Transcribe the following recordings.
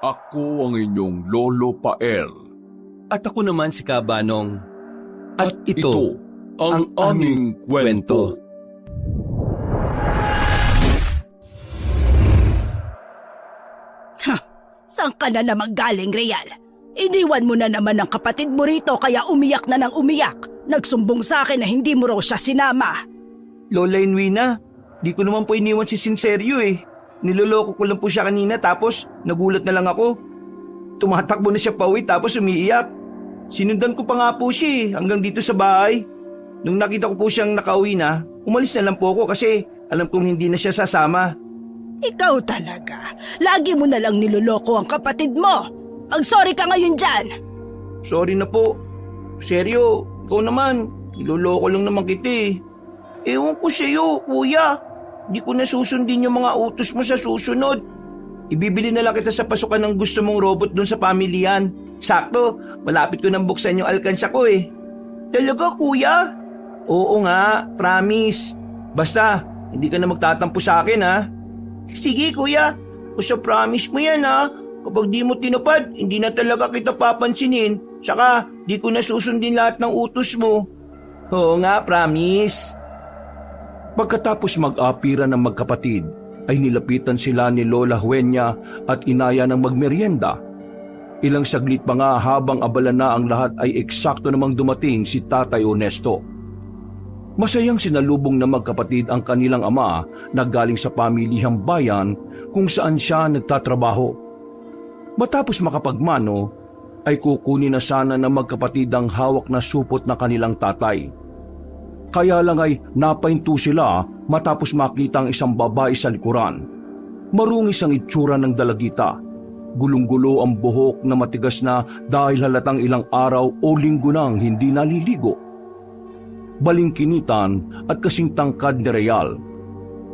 Ako ang inyong Lolo Pael. At ako naman si Kabanong. At Ito ang aming kwento. Saan ka na naman galing, Real? Iniwan mo na naman ang kapatid mo rito kaya umiyak na ng umiyak. Nagsumbong sa akin na hindi mo raw siya sinama. Lola Enwina, di ko naman po iniwan si Sinserio eh. Niloloko ko lang po siya kanina tapos nagulat na lang ako. Tumatakbo na siya pauwi tapos umiiyak. Sinundan ko pa nga po siya eh, hanggang dito sa bahay. Nung nakita ko po siyang nakauwi na, umalis na lang po ako kasi alam kong hindi na siya sasama. Ikaw talaga. Lagi mo na lang niloloko ang kapatid mo. Mag-sorry ka ngayon dyan. Sorry na po. Seryo, ikaw naman. Niloloko lang naman kita eh. Ewan ko sa'yo, kuya. Di ko na susundin yung mga utos mo sa susunod. Ibibili na lang kita sa pasukan ng gusto mong robot dun sa pamilyan. Sakto, malapit ko nang buksan yung alkansya ko eh. Talaga, kuya? Oo nga, promise. Basta, hindi ka na magtatampo sa akin ha. Sige kuya, basta promise mo yan ha. Kapag di mo tinupad, hindi na talaga kita papansinin. Saka, di ko na susundin lahat ng utos mo. Oo nga, promise. Pagkatapos mag-apira ng magkapatid, ay nilapitan sila ni Lola Huenya at inaya ng magmeryenda. Ilang saglit pa nga habang abala na ang lahat ay eksakto namang dumating si Tatay Honesto. Masayang sinalubong ng magkapatid ang kanilang ama na galing sa pamilihang bayan kung saan siya nagtatrabaho. Matapos makapagmano, ay kukunin na sana ng magkapatid ang hawak na supot na kanilang tatay. Kaya lang ay napahinto sila matapos makita ang isang babae sa likuran. Marungis ang itsura ng dalagita. Gulong-gulo ang buhok na matigas na dahil halatang ilang araw o linggo nang hindi naliligo. Balingkinitan at kasing tangkad ni Real.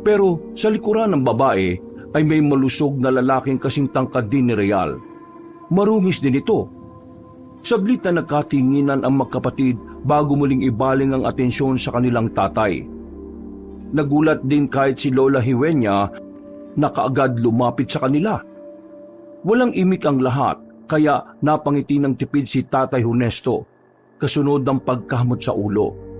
Pero sa likuran ng babae ay may malusog na lalaking kasing tangkad din ni Real. Marungis din ito. Saglit na nagkatinginan ang magkapatid bago muling ibaling ang atensyon sa kanilang tatay. Nagulat din kahit si Lola Huenya na kaagad lumapit sa kanila. Walang imik ang lahat kaya napangiti ng tipid si Tatay Honesto, kasunod ng pagkamot sa ulo.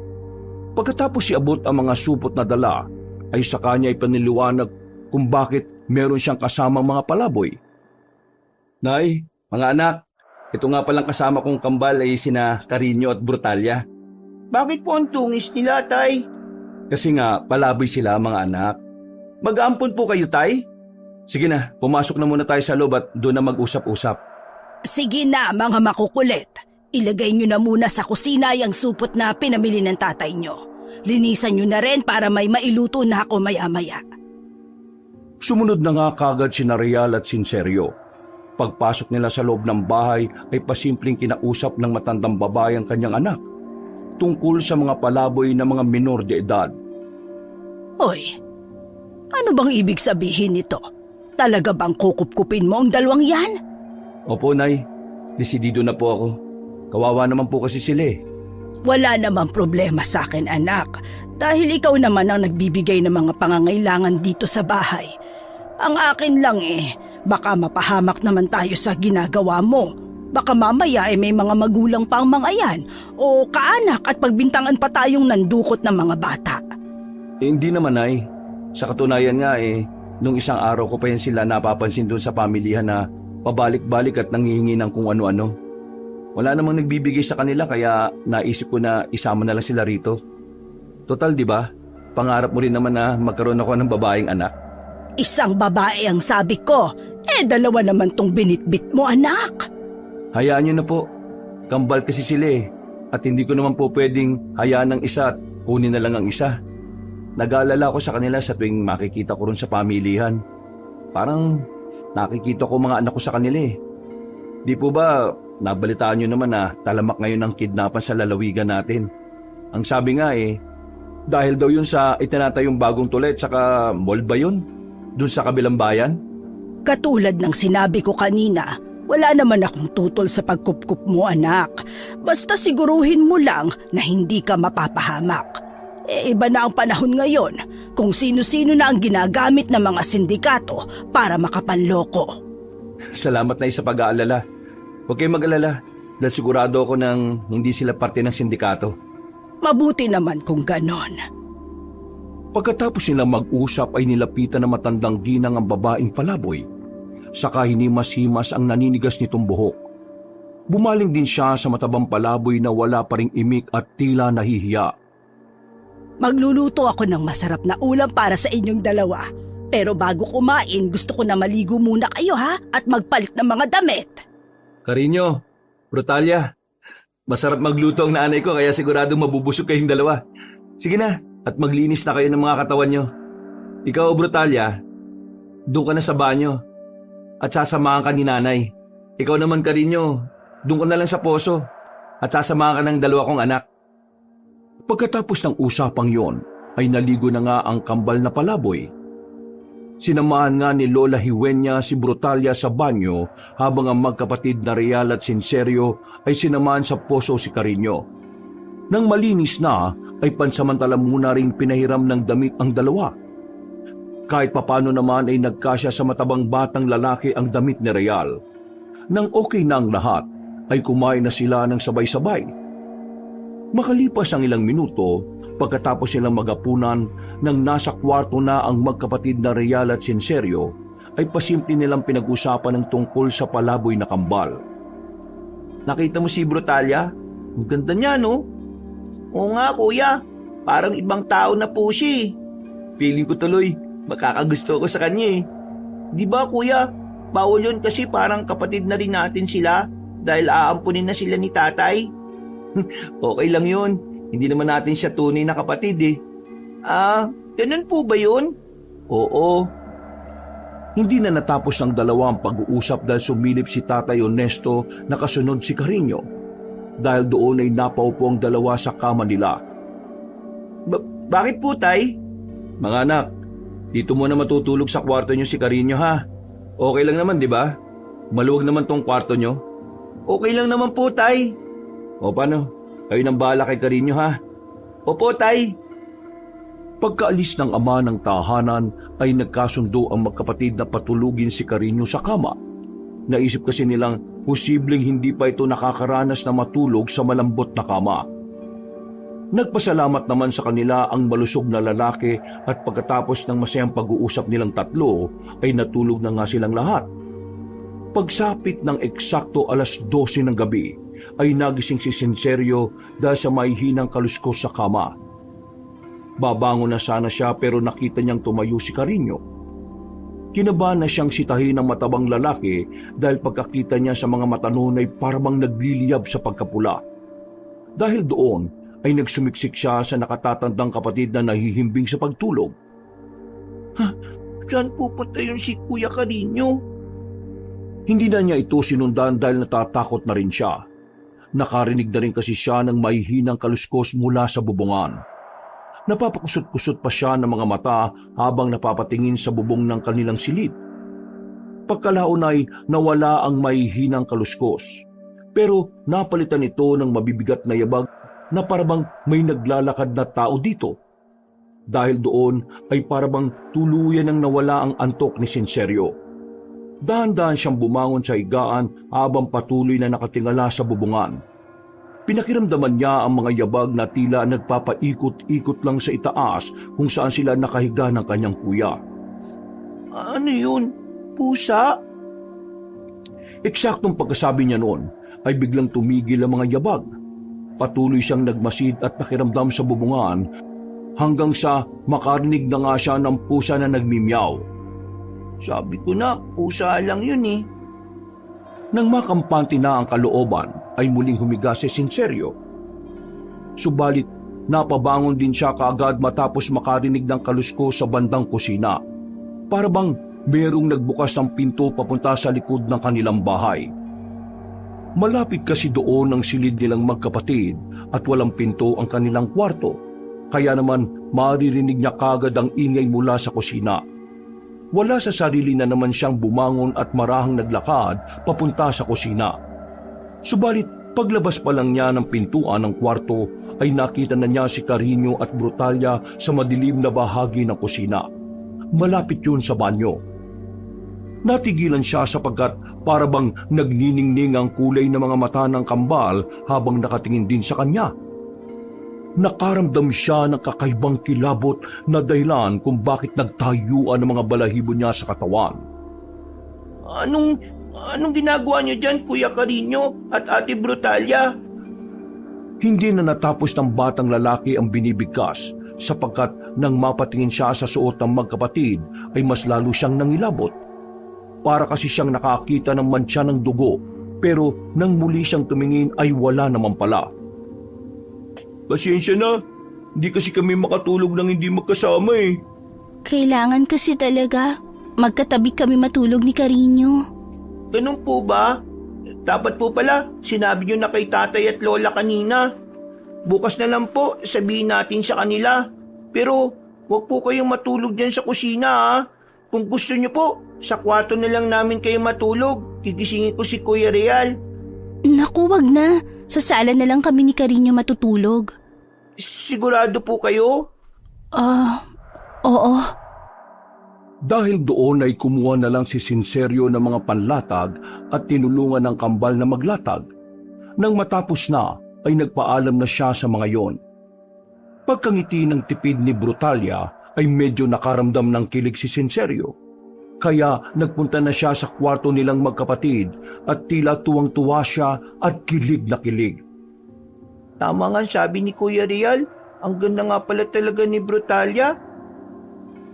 Pagkatapos siabot ang mga supot na dala, ay sa kanya ipaniliwanag kung bakit meron siyang kasamang mga palaboy. Nay, mga anak, ito nga palang kasama kong kambal ay sina Carino at Brutalia. Bakit po ang tungis nila, tay? Kasi nga, palaboy sila mga anak. Mag-aampon po kayo, tay? Sige na, pumasok na muna tayo sa loob at doon na mag-usap-usap. Sige na mga makukulit. Ilagay nyo na muna sa kusina yung supot na pinamili ng tatay nyo. Linisan nyo na rin para may mailuto na ako maya-maya. Sumunod na nga kagad si Real at Sinserio. Pagpasok nila sa loob ng bahay ay pasimpleng kinausap ng matandang babae ang kanyang anak tungkol sa mga palaboy ng mga minor de edad. Hoy, ano bang ibig sabihin nito? Talaga bang kukup-kupin mo ang dalawang yan? Opo, Nay. Desidido na po ako. Kawawa naman po kasi sila eh. Wala namang problema sa akin, anak. Dahil ikaw naman ang nagbibigay ng mga pangangailangan dito sa bahay. Ang akin lang baka mapahamak naman tayo sa ginagawa mo. Baka mamaya may mga magulang pang mangayan o kaanak at pagbintangan pa tayong nandukot ng mga bata. Hindi naman, Nay. Sa katunayan nga nung isang araw ko pa yan sila napapansin doon sa pamilyahan na pabalik-balik at nangihingi ng kung ano-ano. Wala namang nagbibigay sa kanila kaya naisip ko na isama na lang sila rito. Total, di ba? Pangarap mo rin naman na magkaroon ako ng babaeng anak. Isang babae ang sabi ko. Dalawa naman tong binitbit mo, anak. Hayaan niyo na po. Kambal kasi sila at hindi ko naman po pwedeng hayaan ng isa at kunin na lang ang isa. Nag-aalala ko sa kanila sa tuwing makikita ko rin sa pamilihan. Parang nakikita ko mga anak ko sa kanila Di po ba, nabalitaan nyo naman na talamak ngayon ang kidnapan sa lalawigan natin. Ang sabi nga dahil daw yun sa itinatayong bagong tulay at saka mall ba yun? Doon sa kabilang bayan? Katulad ng sinabi ko kanina, wala naman akong tutol sa pagkupkup mo, anak. Basta siguruhin mo lang na hindi ka mapapahamak. Iba na ang panahon ngayon kung sino-sino na ang ginagamit ng mga sindikato para makapanloko. Salamat na sa pag-aalala. Huwag kayong mag-alala dahil sigurado ako nang hindi sila parte ng sindikato. Mabuti naman kung ganon. Pagkatapos nilang mag-usap ay nilapitan ng matandang ginang ang babaeng palaboy. Saka hinimas-himas ang naninigas nitong buhok. Bumaling din siya sa matabang palaboy na wala pa ring imik at tila nahihiya. Magluluto ako ng masarap na ulam para sa inyong dalawa. Pero bago kumain, gusto ko na maligo muna kayo ha at magpalit ng mga damit. Carino, Brutalia, masarap magluto ang nanay ko kaya sigurado mabubusog kayong dalawa. Sige na, at maglinis na kayo ng mga katawan nyo. Ikaw, Brutalia, doon ka na sa banyo at sasamahan ka ni nanay. Ikaw naman, Carino, doon ka na lang sa poso at sasamahan ka ng dalawa kong anak. Pagkatapos ng usapang yon, ay naligo na nga ang kambal na palaboy. Sinamahan nga ni Lola Hiwenya si Brutalia sa banyo habang ang magkapatid na Real at Sinserio ay sinamahan sa poso si Carino. Nang malinis na, ay pansamantala muna ring pinahiram ng damit ang dalawa. Kahit papano naman ay nagkasya sa matabang batang lalaki ang damit ni Real. Nang okay na ang lahat, ay kumain na sila ng sabay-sabay. Makalipas ang ilang minuto, pagkatapos silang magapunan nang nasa kwarto na ang magkapatid na Real at Sinserio, ay pasimple nilang pinag-usapan ng tungkol sa palaboy na kambal. Nakita mo si Brutalia? Ang ganda niya, no? Oo nga, kuya. Parang ibang tao na po siya. Feeling ko tuloy, makakagusto ko sa kanya eh. Di ba, kuya? Bawal yun kasi parang kapatid na rin natin sila dahil aampunin na sila ni tatay. Okay lang yun, hindi naman natin siya tunay na kapatid eh. Ganun po ba yun? Oo. Hindi na natapos ng dalawa ang pag-uusap dahil sumilip si Tatay Ernesto na kasunod si Carino. Dahil doon ay napaupo ang dalawa sa kama nila. Bakit po, tay? Mga anak, dito muna matutulog sa kwarto nyo si Carino ha. Okay lang naman, di ba? Maluwag naman tong kwarto nyo. Okay lang naman po, tay. O paano? Kayo nang bahala kay Carino ha. Opo, tay. Pagkaalis ng ama ng tahanan ay nagkasundo ang magkapatid na patulugin si Carino sa kama. Naisip kasi nilang posibleng hindi pa ito nakakaranas na matulog sa malambot na kama. Nagpasalamat naman sa kanila ang malusog na lalaki at pagkatapos ng masayang pag-uusap nilang tatlo ay natulog na nga silang lahat. Pagsapit ng eksakto 12:00 ng gabi ay nagising si Sinserio dahil sa mahihinang kaluskos sa kama. Babangon na sana siya pero nakita niyang tumayo si Carino. Kinabahan na siyang sitahin ng matabang lalaki dahil pagkakita niya sa mga mata noon ay parang nagliliyab sa pagkapula. Dahil doon ay nagsumiksik siya sa nakatatandang kapatid na nahihimbing sa pagtulog. Saan pupunta yun si Kuya Carino? Hindi na niya ito sinundan dahil natatakot na rin siya. Nakarinig na rin kasi siya ng mahihinang kaluskos mula sa bubungan. Napapakusot-kusot pa siya ng mga mata habang napapatingin sa bubong ng kanilang silid. Pagkalaon ay nawala ang mahihinang kaluskos. Pero napalitan ito ng mabibigat na yabag na parabang may naglalakad na tao dito. Dahil doon ay parabang tuluyan ang nawala ang antok ni Sinserio. Dahan-dahan siyang bumangon sa higaan habang patuloy na nakatingala sa bubungan. Pinakiramdaman niya ang mga yabag na tila nagpapaikot-ikot lang sa itaas kung saan sila nakahiga ng kanyang kuya. Ano yun? Pusa? Eksaktong pagkasabi niya noon ay biglang tumigil ang mga yabag. Patuloy siyang nagmasid at nakiramdam sa bubungan hanggang sa makarinig na nga siya ng pusa na nagmimyaw. Sabi ko na, pusa lang yun eh. Nang makampante na ang kalooban, ay muling humiga si Sinserio. Subalit, napabangon din siya kaagad matapos makarinig ng kalusko sa bandang kusina. Para bang merong nagbukas ng pinto papunta sa likod ng kanilang bahay. Malapit kasi doon ang silid nilang magkapatid at walang pinto ang kanilang kwarto. Kaya naman maririnig niya kaagad ang ingay mula sa kusina. Wala sa sarili na naman siyang bumangon at marahang naglakad papunta sa kusina. Subalit paglabas pa lang niya ng pintuan ng kwarto ay nakita na niya si Carino at Brutalia sa madilim na bahagi ng kusina. Malapit yun sa banyo. Natigilan siya sapagkat para bang nagniningning ang kulay ng mga mata ng kambal habang nakatingin din sa kanya. Nakaramdam siya ng kakaibang kilabot na dahilan kung bakit nagtayuan ang mga balahibo niya sa katawan. Anong ginagawa niyo dyan, Kuya Carino at Ate Brutalia? Hindi na natapos ng batang lalaki ang binibigkas sapagkat nang mapatingin siya sa suot ng magkapatid ay mas lalo siyang nangilabot. Para kasi siyang nakakita ng mantsa ng dugo, pero nang muli siyang tumingin ay wala naman pala. Pasensya na, hindi kasi kami makatulog nang hindi magkasama eh. Kailangan kasi talaga. Magkatabi kami matulog ni Carino. Ganun po ba? Dapat po pala, sinabi niyo na kay tatay at lola kanina. Bukas na lang po, sabihin natin sa kanila. Pero, huwag po kayong matulog dyan sa kusina ha. Kung gusto niyo po, sa kwarto na lang namin kayo matulog. Gigisingin ko si Kuya Real. Naku, wag na. Sa sala na lang kami ni Carino matutulog. Sigurado po kayo? Oo. Dahil doon ay kumuha na lang si Sinserio ng mga panlatag at tinulungan ng kambal na maglatag. Nang matapos na, ay nagpaalam na siya sa mga yon. Pagkangiti ng tipid ni Brutalia, ay medyo nakaramdam ng kilig si Sinserio. Kaya nagpunta na siya sa kwarto nilang magkapatid at tila tuwang-tuwa siya at kilig na kilig. Tama nga sabi ni Kuya Real, ang ganda nga pala talaga ni Brutalia.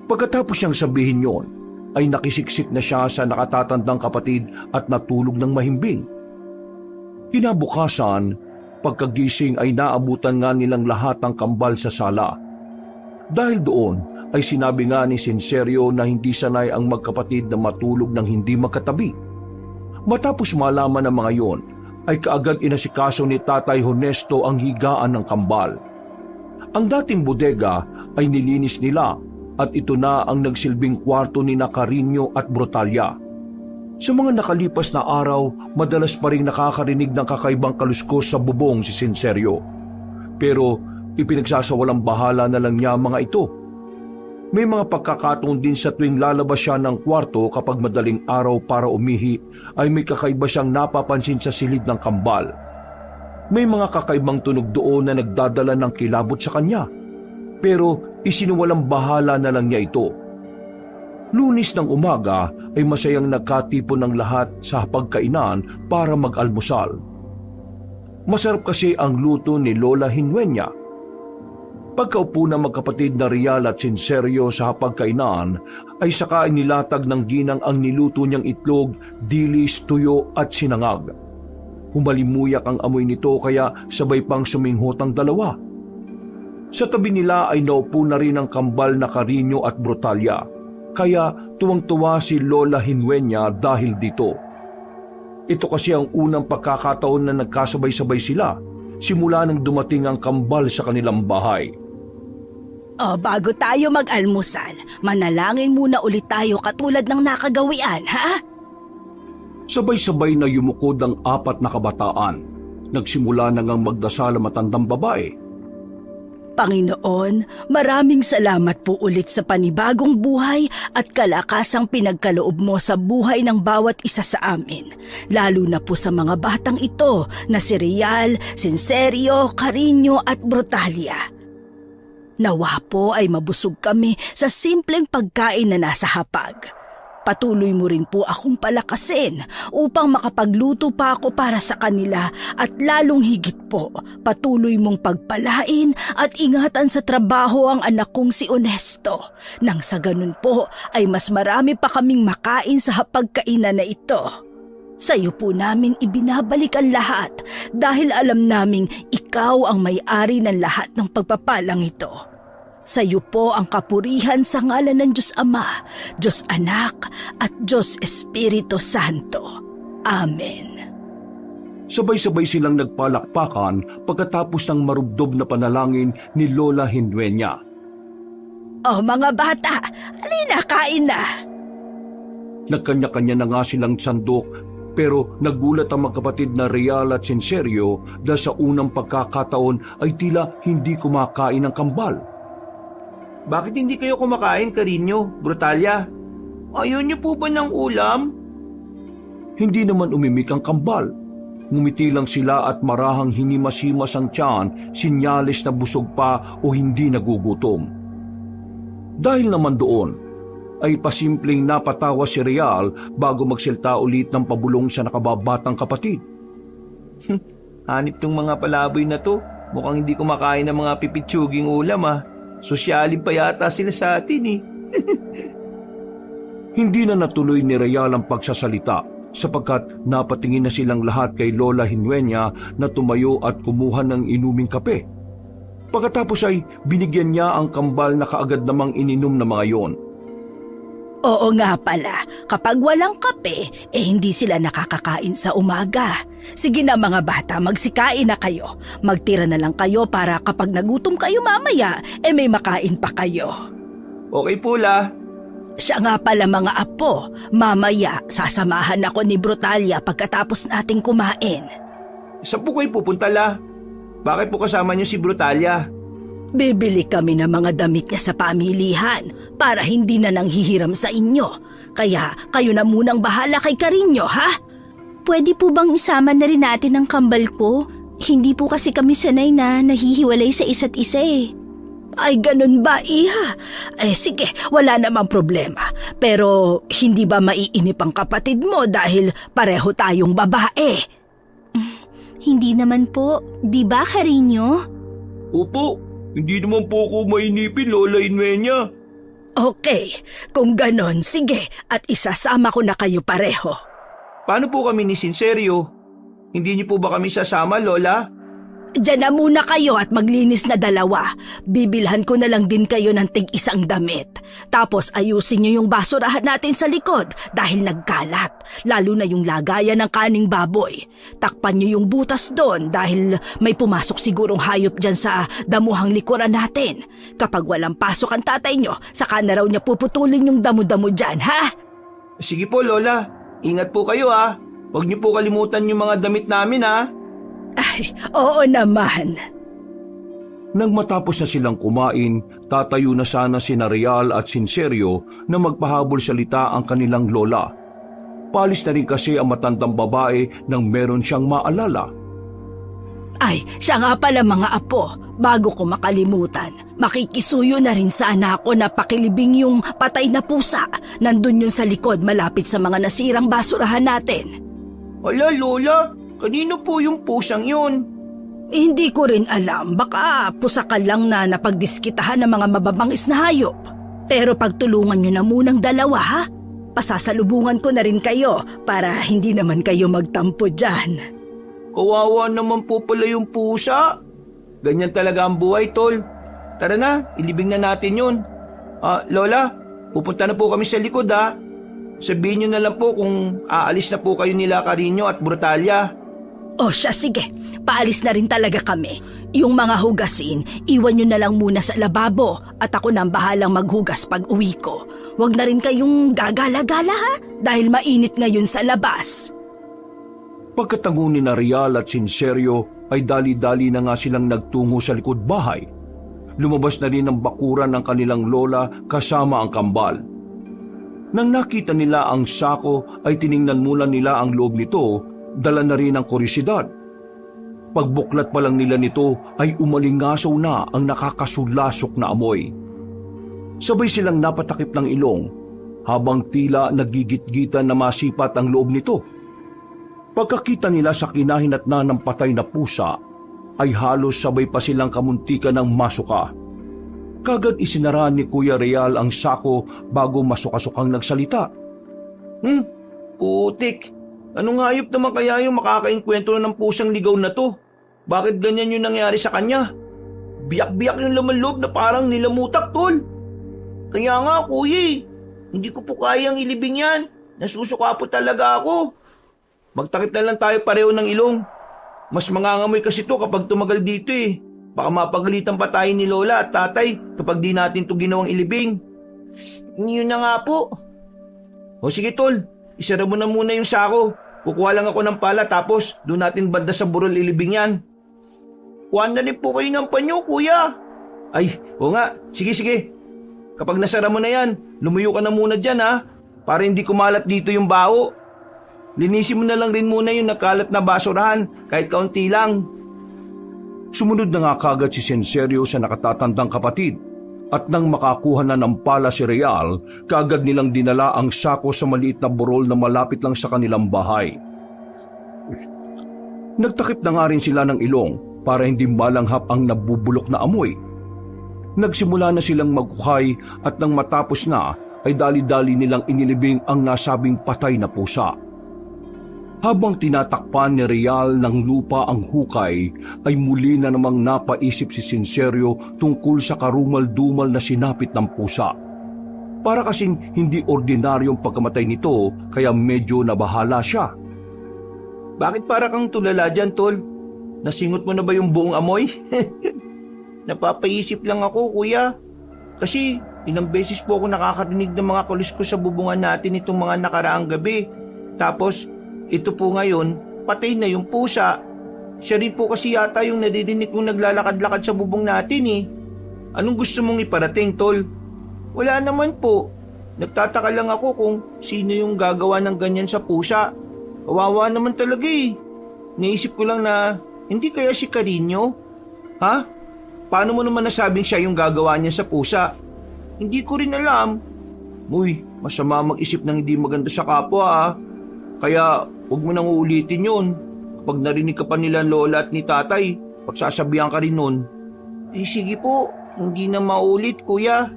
Pagkatapos niyang sabihin yon, ay nakisiksik na siya sa nakatatandang kapatid at natulog ng mahimbing. Kinabukasan, pagkagising ay naabutan nga nilang lahat ang kambal sa sala. Dahil doon ay sinabi nga ni Sinserio na hindi sanay ang magkapatid na matulog ng hindi magkatabi. Matapos malaman ng mga yon, ay kaagad inasikaso ni Tatay Honesto ang higaan ng kambal. Ang dating bodega ay nilinis nila at ito na ang nagsilbing kwarto ni Carino at Brutalia. Sa mga nakalipas na araw, madalas pa rin nakakarinig ng kakaibang kaluskos sa bubong si Sinserio. Pero ipinagsasawalang bahala na lang niya mga ito. May mga pagkakataon din sa tuwing lalabas siya ng kwarto kapag madaling araw para umihi ay may kakaiba siyang napapansin sa silid ng kambal. May mga kakaibang tunog doon na nagdadala ng kilabot sa kanya. Pero isinuwalang bahala na lang niya ito. Lunes ng umaga ay masayang nagkatipon ng lahat sa hapagkainan para mag-almusal. Masarap kasi ang luto ni Lola Hinuenya. Pagkaupo ng magkapatid na Real at Sinserio sa hapagkainan, ay saka nilatag ng ginang ang niluto niyang itlog, dilis, tuyo at sinangag. Humalimuyak ang amoy nito kaya sabay pang suminghot ang dalawa. Sa tabi nila ay naupo na rin ang kambal na Carino at Brutalia, kaya tuwang-tuwa si Lola Hinuenya dahil dito. Ito kasi ang unang pagkakataon na nagkasabay-sabay sila simula nang dumating ang kambal sa kanilang bahay. Bago tayo mag-almusal, manalangin muna ulit tayo katulad ng nakagawian, ha? Sabay-sabay na yumukod ang 4 na kabataan. Nagsimula na ngang magdasal ang matandang babae. Panginoon, maraming salamat po ulit sa panibagong buhay at kalakasang pinagkaloob mo sa buhay ng bawat isa sa amin. Lalo na po sa mga batang ito na si Real, Sinserio, Carino at Brutalia. Nawa po ay mabusog kami sa simpleng pagkain na nasa hapag. Patuloy mo rin po akong palakasin upang makapagluto pa ako para sa kanila at lalong higit po, patuloy mong pagpalain at ingatan sa trabaho ang anak kong si Honesto. Nang sa ganun po ay mas marami pa kaming makain sa hapagkainan na ito. Sa iyo po namin ibinabalik ang lahat dahil alam naming ikaw ang may-ari ng lahat ng pagpapalang ito. Sa iyo po ang kapurihan sa ngalan ng Diyos Ama, Diyos Anak at Diyos Espiritu Santo. Amen. Sabay-sabay silang nagpalakpakan pagkatapos ng marubdob na panalangin ni Lola Hinuenya. Mga bata, halina kain na. Nagkanya-kanya na nga silang sandok pero nagulat ang magkapatid na Real at Sinserio dahil sa unang pagkakataon ay tila hindi kumakain ng kambal. Bakit hindi kayo kumakain, Carino, Brutalia? Ayaw niyo po ba ng ulam? Hindi naman umimik ang kambal. Ngumiti lang sila at marahang hinimas-himas ang tiyan, sinyalis na busog pa o hindi nagugutom. Dahil naman doon, ay pasimpleng napatawa si Real bago magsilta ulit ng pabulong sa nakababatang kapatid. Hanip tong mga palaboy na to. Mukhang hindi kumakain ng mga pipitsuging ulam ah. Sosyalin pa yata sila sa atin eh. Hindi na natuloy ni Real ang pagsasalita sapagkat napatingin na silang lahat kay Lola Hinuenya na tumayo at kumuha ng inuming kape. Pagkatapos ay binigyan niya ang kambal na kaagad namang ininom na mga yon. Oo nga pala, kapag walang kape, hindi sila nakakakain sa umaga. Sige na mga bata, magsikain na kayo. Magtira na lang kayo para kapag nagutom kayo mamaya, may makain pa kayo. Okay po, La. Siya nga pala mga apo, mamaya sasamahan ako ni Brutalia pagkatapos nating kumain. Saan po kayo pupunta, La? Bakit po kasama niyo si Brutalia? Bibili kami ng mga damit niya sa pamilihan para hindi na nanghihiram sa inyo. Kaya kayo na munang bahala kay Carino, ha? Pwede po bang isama na rin natin ang kambal ko? Hindi po kasi kami sanay na nahihiwalay sa isa't isa eh. Ay, ganun ba, iha? Sige, wala namang problema. Pero hindi ba maiinip ang kapatid mo dahil pareho tayong babae? Hindi naman po, di ba Carino? Opo, hindi naman po ako mainipin, Lola Hinuenya. Okay, kung ganon, sige at isasama ko na kayo pareho. Paano po kami ni Sinserio? Hindi niyo po ba kami sasama, Lola? Diyan na muna kayo at maglinis na dalawa. Bibilhan ko na lang din kayo ng tig-isang damit. Tapos ayusin niyo yung basurahan natin sa likod dahil nagkalat. Lalo na yung lagayan ng kaning baboy. Takpan niyo yung butas doon dahil may pumasok sigurong hayop dyan sa damuhang likuran natin. Kapag walang pasok ang tatay niyo, saka na raw niya puputulin yung damo-damo dyan, ha? Sige po, Lola. Ingat po kayo ha. Huwag niyo po kalimutan yung mga damit namin ha. Ay, oo naman. Nang matapos na silang kumain, tatayo na sana sina Real at Sinserio na magpahabol salita ang kanilang lola. Palis na rin kasi ang matandang babae nang meron siyang maalala. Ay, siya nga pala mga apo. Bago ko makalimutan, makikisuyo na rin sana ako na pakilibing yung patay na pusa. Nandun yun sa likod malapit sa mga nasirang basurahan natin. Ala, Lola, kanino po yung pusang yun? Hindi ko rin alam, baka pusakan lang na napagdiskitahan ng mga mababangis na hayop. Pero pagtulungan nyo na munang dalawa ha? Pasasalubungan ko na rin kayo para hindi naman kayo magtampo dyan. Kawawa naman po pala yung pusa. Ganyan talaga ang buhay, Tol. Tara na, ilibing na natin yun. Lola, pupunta na po kami sa likod ha. Sabihin nyo na lang po kung aalis na po kayo nila Carino at Brutalia. O siya, sige. Paalis na rin talaga kami. Yung mga hugasin, iwan nyo na lang muna sa lababo at ako nang bahalang maghugas pag uwi ko. Huwag na rin kayong gagala-gala ha, dahil mainit ngayon sa labas. Pagkatango ni na Real at Sinserio ay dali-dali na nga silang nagtungo sa likod bahay. Lumabas na rin ang bakuran ng kanilang lola kasama ang kambal. Nang nakita nila ang sako ay tiningnan muna nila ang loob nito, dala na rin ang kuryosidad. Pagbuklat pa lang nila nito ay umalingasaw na ang nakakasulasok na amoy. Sabay silang napatakip ng ilong habang tila nagigit-gitan na masipat ang loob nito. Pagkakita nila sa kinahinatnan ng patay na pusa ay halos sabay pa silang kamuntikan ng masuka. Kagad isinara ni Kuya Real ang sako bago masukasukang nagsalita. Putik. Anong hayop naman kaya yung makakainkwentro ng pusang ligaw na to? Bakit ganyan yung nangyari sa kanya? Biyak-biyak yung laman loob na parang nilamutak, Tol. Kaya nga, kuya, hindi ko po kayang ilibing yan. Nasusuka po talaga ako. Magtakip na lang tayo pareho ng ilong. Mas mangangamoy kasi to kapag tumagal dito eh. Baka mapagalitan pa tayo ni Lola at Tatay kapag di natin to ginawang ilibing. Yun na nga po. O sige, Tol, isara mo na muna yung sako. Kukuha lang ako ng pala tapos doon natin banda sa burol ilibing yan. Kuha na rin po kayo ng panyo, kuya. Ay, o nga. Sige. Kapag nasara mo na yan, lumuyo ka na muna dyan ha. para hindi kumalat dito yung baho. Linisin mo na lang rin muna yung nakalat na basurahan kahit kaunti lang. Sumunod na nga kagad si Sinserio sa nakatatandang kapatid at nang makakuha na ng pala si Real, kaagad nilang dinala ang sako sa maliit na burol na malapit lang sa kanilang bahay. Nagtakip na nga rin sila ng ilong para hindi malanghap ang nabubulok na amoy. Nagsimula na silang magkukay at nang matapos na ay dali-dali nilang inilibing ang nasabing patay na pusa. Habang tinatakpan ni Real ng lupa ang hukay, ay muli na namang napaisip si Sinserio tungkol sa karumal-dumal na sinapit ng pusa. Para kasing hindi ordinaryong pagkamatay nito, kaya medyo nabahala siya. Bakit para kang tulala dyan, Tol? Nasingot mo na ba yung buong amoy? Napapaisip lang ako, kuya. Kasi ilang beses po ako nakakarinig ng mga kulis ko sa bubungan natin itong mga nakaraang gabi. Tapos, ito po ngayon, patay na yung pusa. Siya rin po kasi yata yung nadidinig kong naglalakad-lakad sa bubong natin eh. Anong gusto mong iparating, Tol? Wala naman po. Nagtataka lang ako kung sino yung gagawa ng ganyan sa pusa. Kawawa naman talaga eh. Naisip ko lang na hindi kaya si Carino? Ha? Paano mo naman nasabing siya yung gagawa niya sa pusa? Hindi ko rin alam. Uy, masama mag-isip ng hindi maganda sa kapwa ah. Kaya huwag mo nang uulitin yun. Kapag narinig ka pa nila lola at ni tatay, pagsasabihan ka rin nun. Eh sige po, hindi na maulit kuya.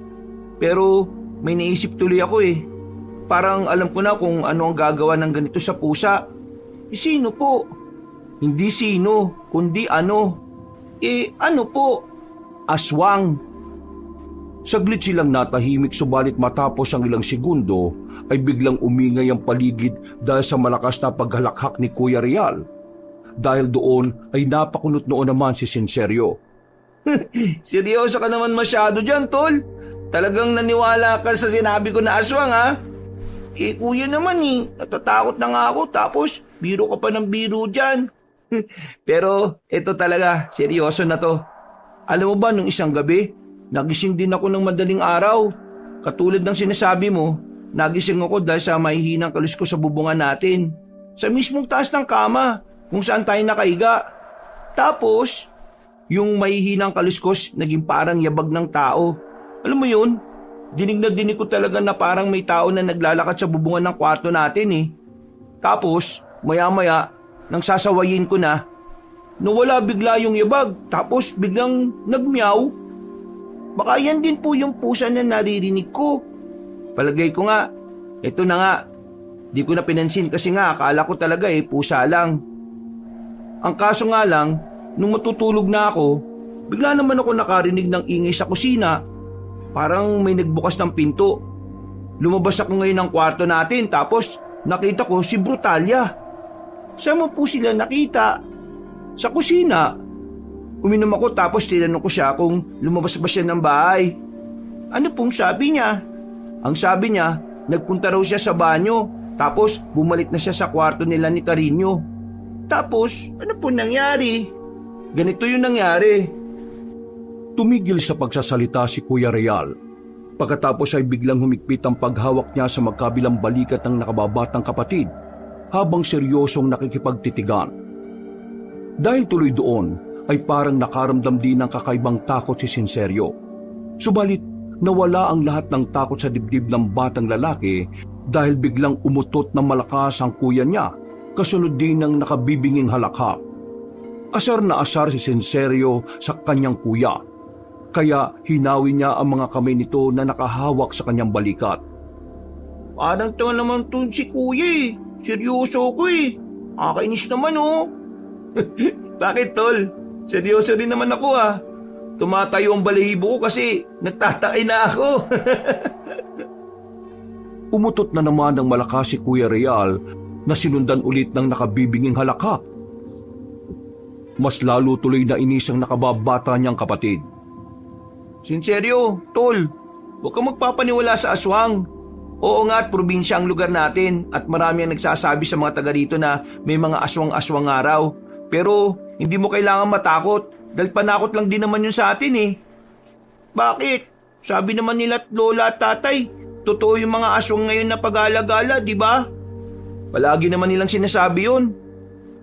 Pero may naisip tuloy ako eh. Parang alam ko na kung ano ang gagawa ng ganito sa pusa. Eh sino po? Hindi sino, kundi ano. Eh ano po? Aswang. Saglit silang natahimik subalit matapos ang ilang segundo ay biglang umingay ang paligid dahil sa malakas na paghalakhak ni Kuya Real. Dahil doon ay napakunot noon naman si Sinserio. Seryoso ka naman masyado dyan, Tol. Talagang naniwala ka sa sinabi ko na aswang ha? Eh kuya naman eh, natatakot na nga ako tapos biro ka pa ng biro dyan. Pero ito talaga, seryoso na to. Alam mo ba nung isang gabi, nagising din ako ng madaling araw. Katulad ng sinasabi mo, nagising ako dahil sa mahihinang kalis ko sa bubungan natin. Sa mismong taas ng kama, kung saan tayo nakahiga. Tapos, yung mahihinang kaliskos naging parang yabag ng tao. Alam mo yun, dinig na dinig ko talaga na parang may tao na naglalakad sa bubungan ng kwarto natin eh. Tapos, maya-maya, nang sasawayin ko na, nawala bigla yung yabag. Tapos biglang nagmeow. Baka yan din po yung pusa na naririnig ko. Palagay ko nga, ito na nga. Di ko na pinansin kasi nga akala ko talaga pusa lang. Ang kaso nga lang, nung matutulog na ako, bigla naman ako nakarinig ng ingay sa kusina. Parang may nagbukas ng pinto. Lumabas ako ngayon ng kwarto natin tapos nakita ko si Brutalia. Saan mo po sila nakita? Sa kusina. Uminom ako tapos tinanong ko siya kung lumabas ba siya ng bahay. Ano pong sabi niya? Ang sabi niya, nagpunta raw siya sa banyo tapos bumalik na siya sa kwarto nila ni Carino. Tapos, ano pong nangyari? Ganito yung nangyari. Tumigil sa pagsasalita si Kuya Real. Pagkatapos ay biglang humigpit ang paghawak niya sa magkabilang balikat ng nakababatang kapatid habang seryosong nakikipagtitigan. Dahil tuloy doon, ay parang nakaramdam din ng kakaibang takot si Sinserio. Subalit, nawala ang lahat ng takot sa dibdib ng batang lalaki dahil biglang umutot na malakas ang kuya niya, kasunod din ng nakabibinging halakhak. Asar na asar si Sinserio sa kanyang kuya, kaya hinawi niya ang mga kamay nito na nakahawak sa kanyang balikat. Parang ito naman to si kuya eh. Seryoso ko eh. Nakakainis naman oh. Bakit tol? Seryoso rin naman ako ah. Tumatayo ang balahibo ko kasi nagtatakay na ako. Umutot na naman ng malakas si Kuya Real na sinundan ulit ng nakabibinging halakhak. Mas lalo tuloy na inisang nakababata niyang kapatid. Sinseryo, tol, huwag kang magpapaniwala sa aswang. Oo nga at probinsya ang lugar natin at marami ang nagsasabi sa mga taga rito na may mga aswang-aswang araw. Pero hindi mo kailangan matakot dahil panakot lang din naman yun sa atin eh. Bakit? Sabi naman nila at lola at tatay, totoo yung mga aswang ngayon na pag-alagala, di ba? Palagi naman nilang sinasabi yun.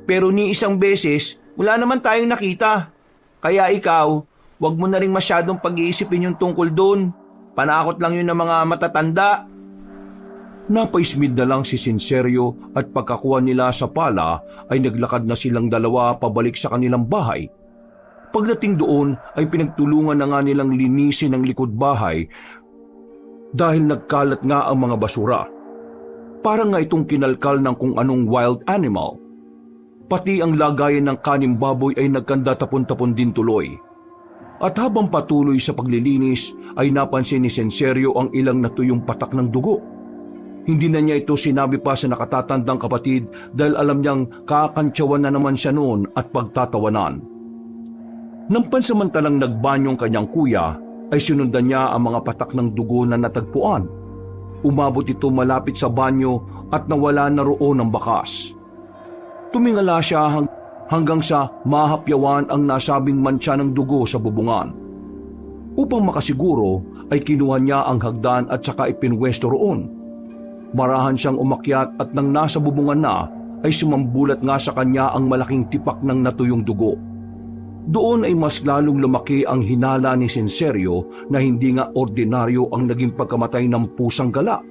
Pero ni isang beses, wala naman tayong nakita. Kaya ikaw, wag mo na rin masyadong pag-iisipin yung tungkol doon. Panakot lang yun ng mga matatanda. Napaismid na lang si Sinserio at pagkakuha nila sa pala ay naglakad na silang dalawa pabalik sa kanilang bahay. Pagdating doon ay pinagtulungan na nga nilang linisin ang likod bahay dahil nagkalat nga ang mga basura. Parang nga itong kinalkal ng kung anong wild animal. Pati ang lagayan ng kaning baboy ay nagkanda tapon-tapon din tuloy. At habang patuloy sa paglilinis ay napansin ni Sinserio ang ilang natuyong patak ng dugo. Hindi na niya ito sinabi pa sa nakatatandang kapatid dahil alam niyang kakantsawan na naman siya noon at pagtatawanan. Nang pansamantalang nagbanyong kanyang kuya ay sinundan niya ang mga patak ng dugo na natagpuan. Umabot ito malapit sa banyo at nawala na roon ang bakas. Tumingala siya hanggang sa mahapyawan ang nasabing mantsa ng dugo sa bubungan. Upang makasiguro ay kinuha niya ang hagdan at saka ipinwesto roon. Marahan siyang umakyat at nang nasa bubungan na ay sumambulat nga sa kanya ang malaking tipak ng natuyong dugo. Doon ay mas lalong lumaki ang hinala ni Sinserio na hindi nga ordinaryo ang naging pagkamatay ng pusang gala.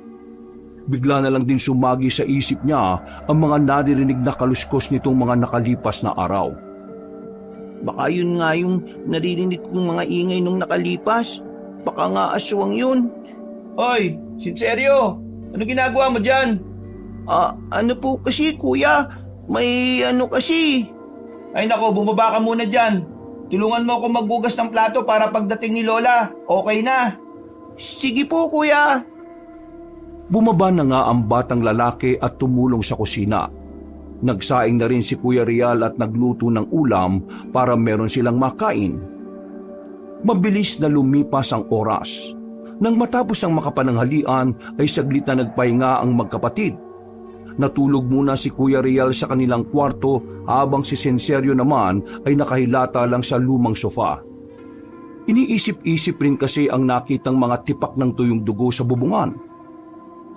Bigla na lang din sumagi sa isip niya ang mga naririnig na kaluskos nitong mga nakalipas na araw. Baka yun nga yung naririnig kong mga ingay nung nakalipas. Baka nga aswang yun. Hoy, Sinserio! Ano ginagawa mo dyan? Ano po kasi kuya? May ano kasi. Ay nako, bumaba ka muna dyan. Tulungan mo ako magbugas ng plato para pagdating ni Lola, okay na. Sige po kuya. Bumaba na nga ang batang lalaki at tumulong sa kusina. Nagsaing na rin si Kuya Rial at nagluto ng ulam para meron silang makain. Mabilis na lumipas ang oras. Nang matapos ang makapananghalian ay saglit na nagpahinga ang magkapatid. Natulog muna si Kuya Rial sa kanilang kwarto habang si Sinserio naman ay nakahilata lang sa lumang sofa. Iniisip-isip rin kasi ang nakitang mga tipak ng tuyong dugo sa bubungan.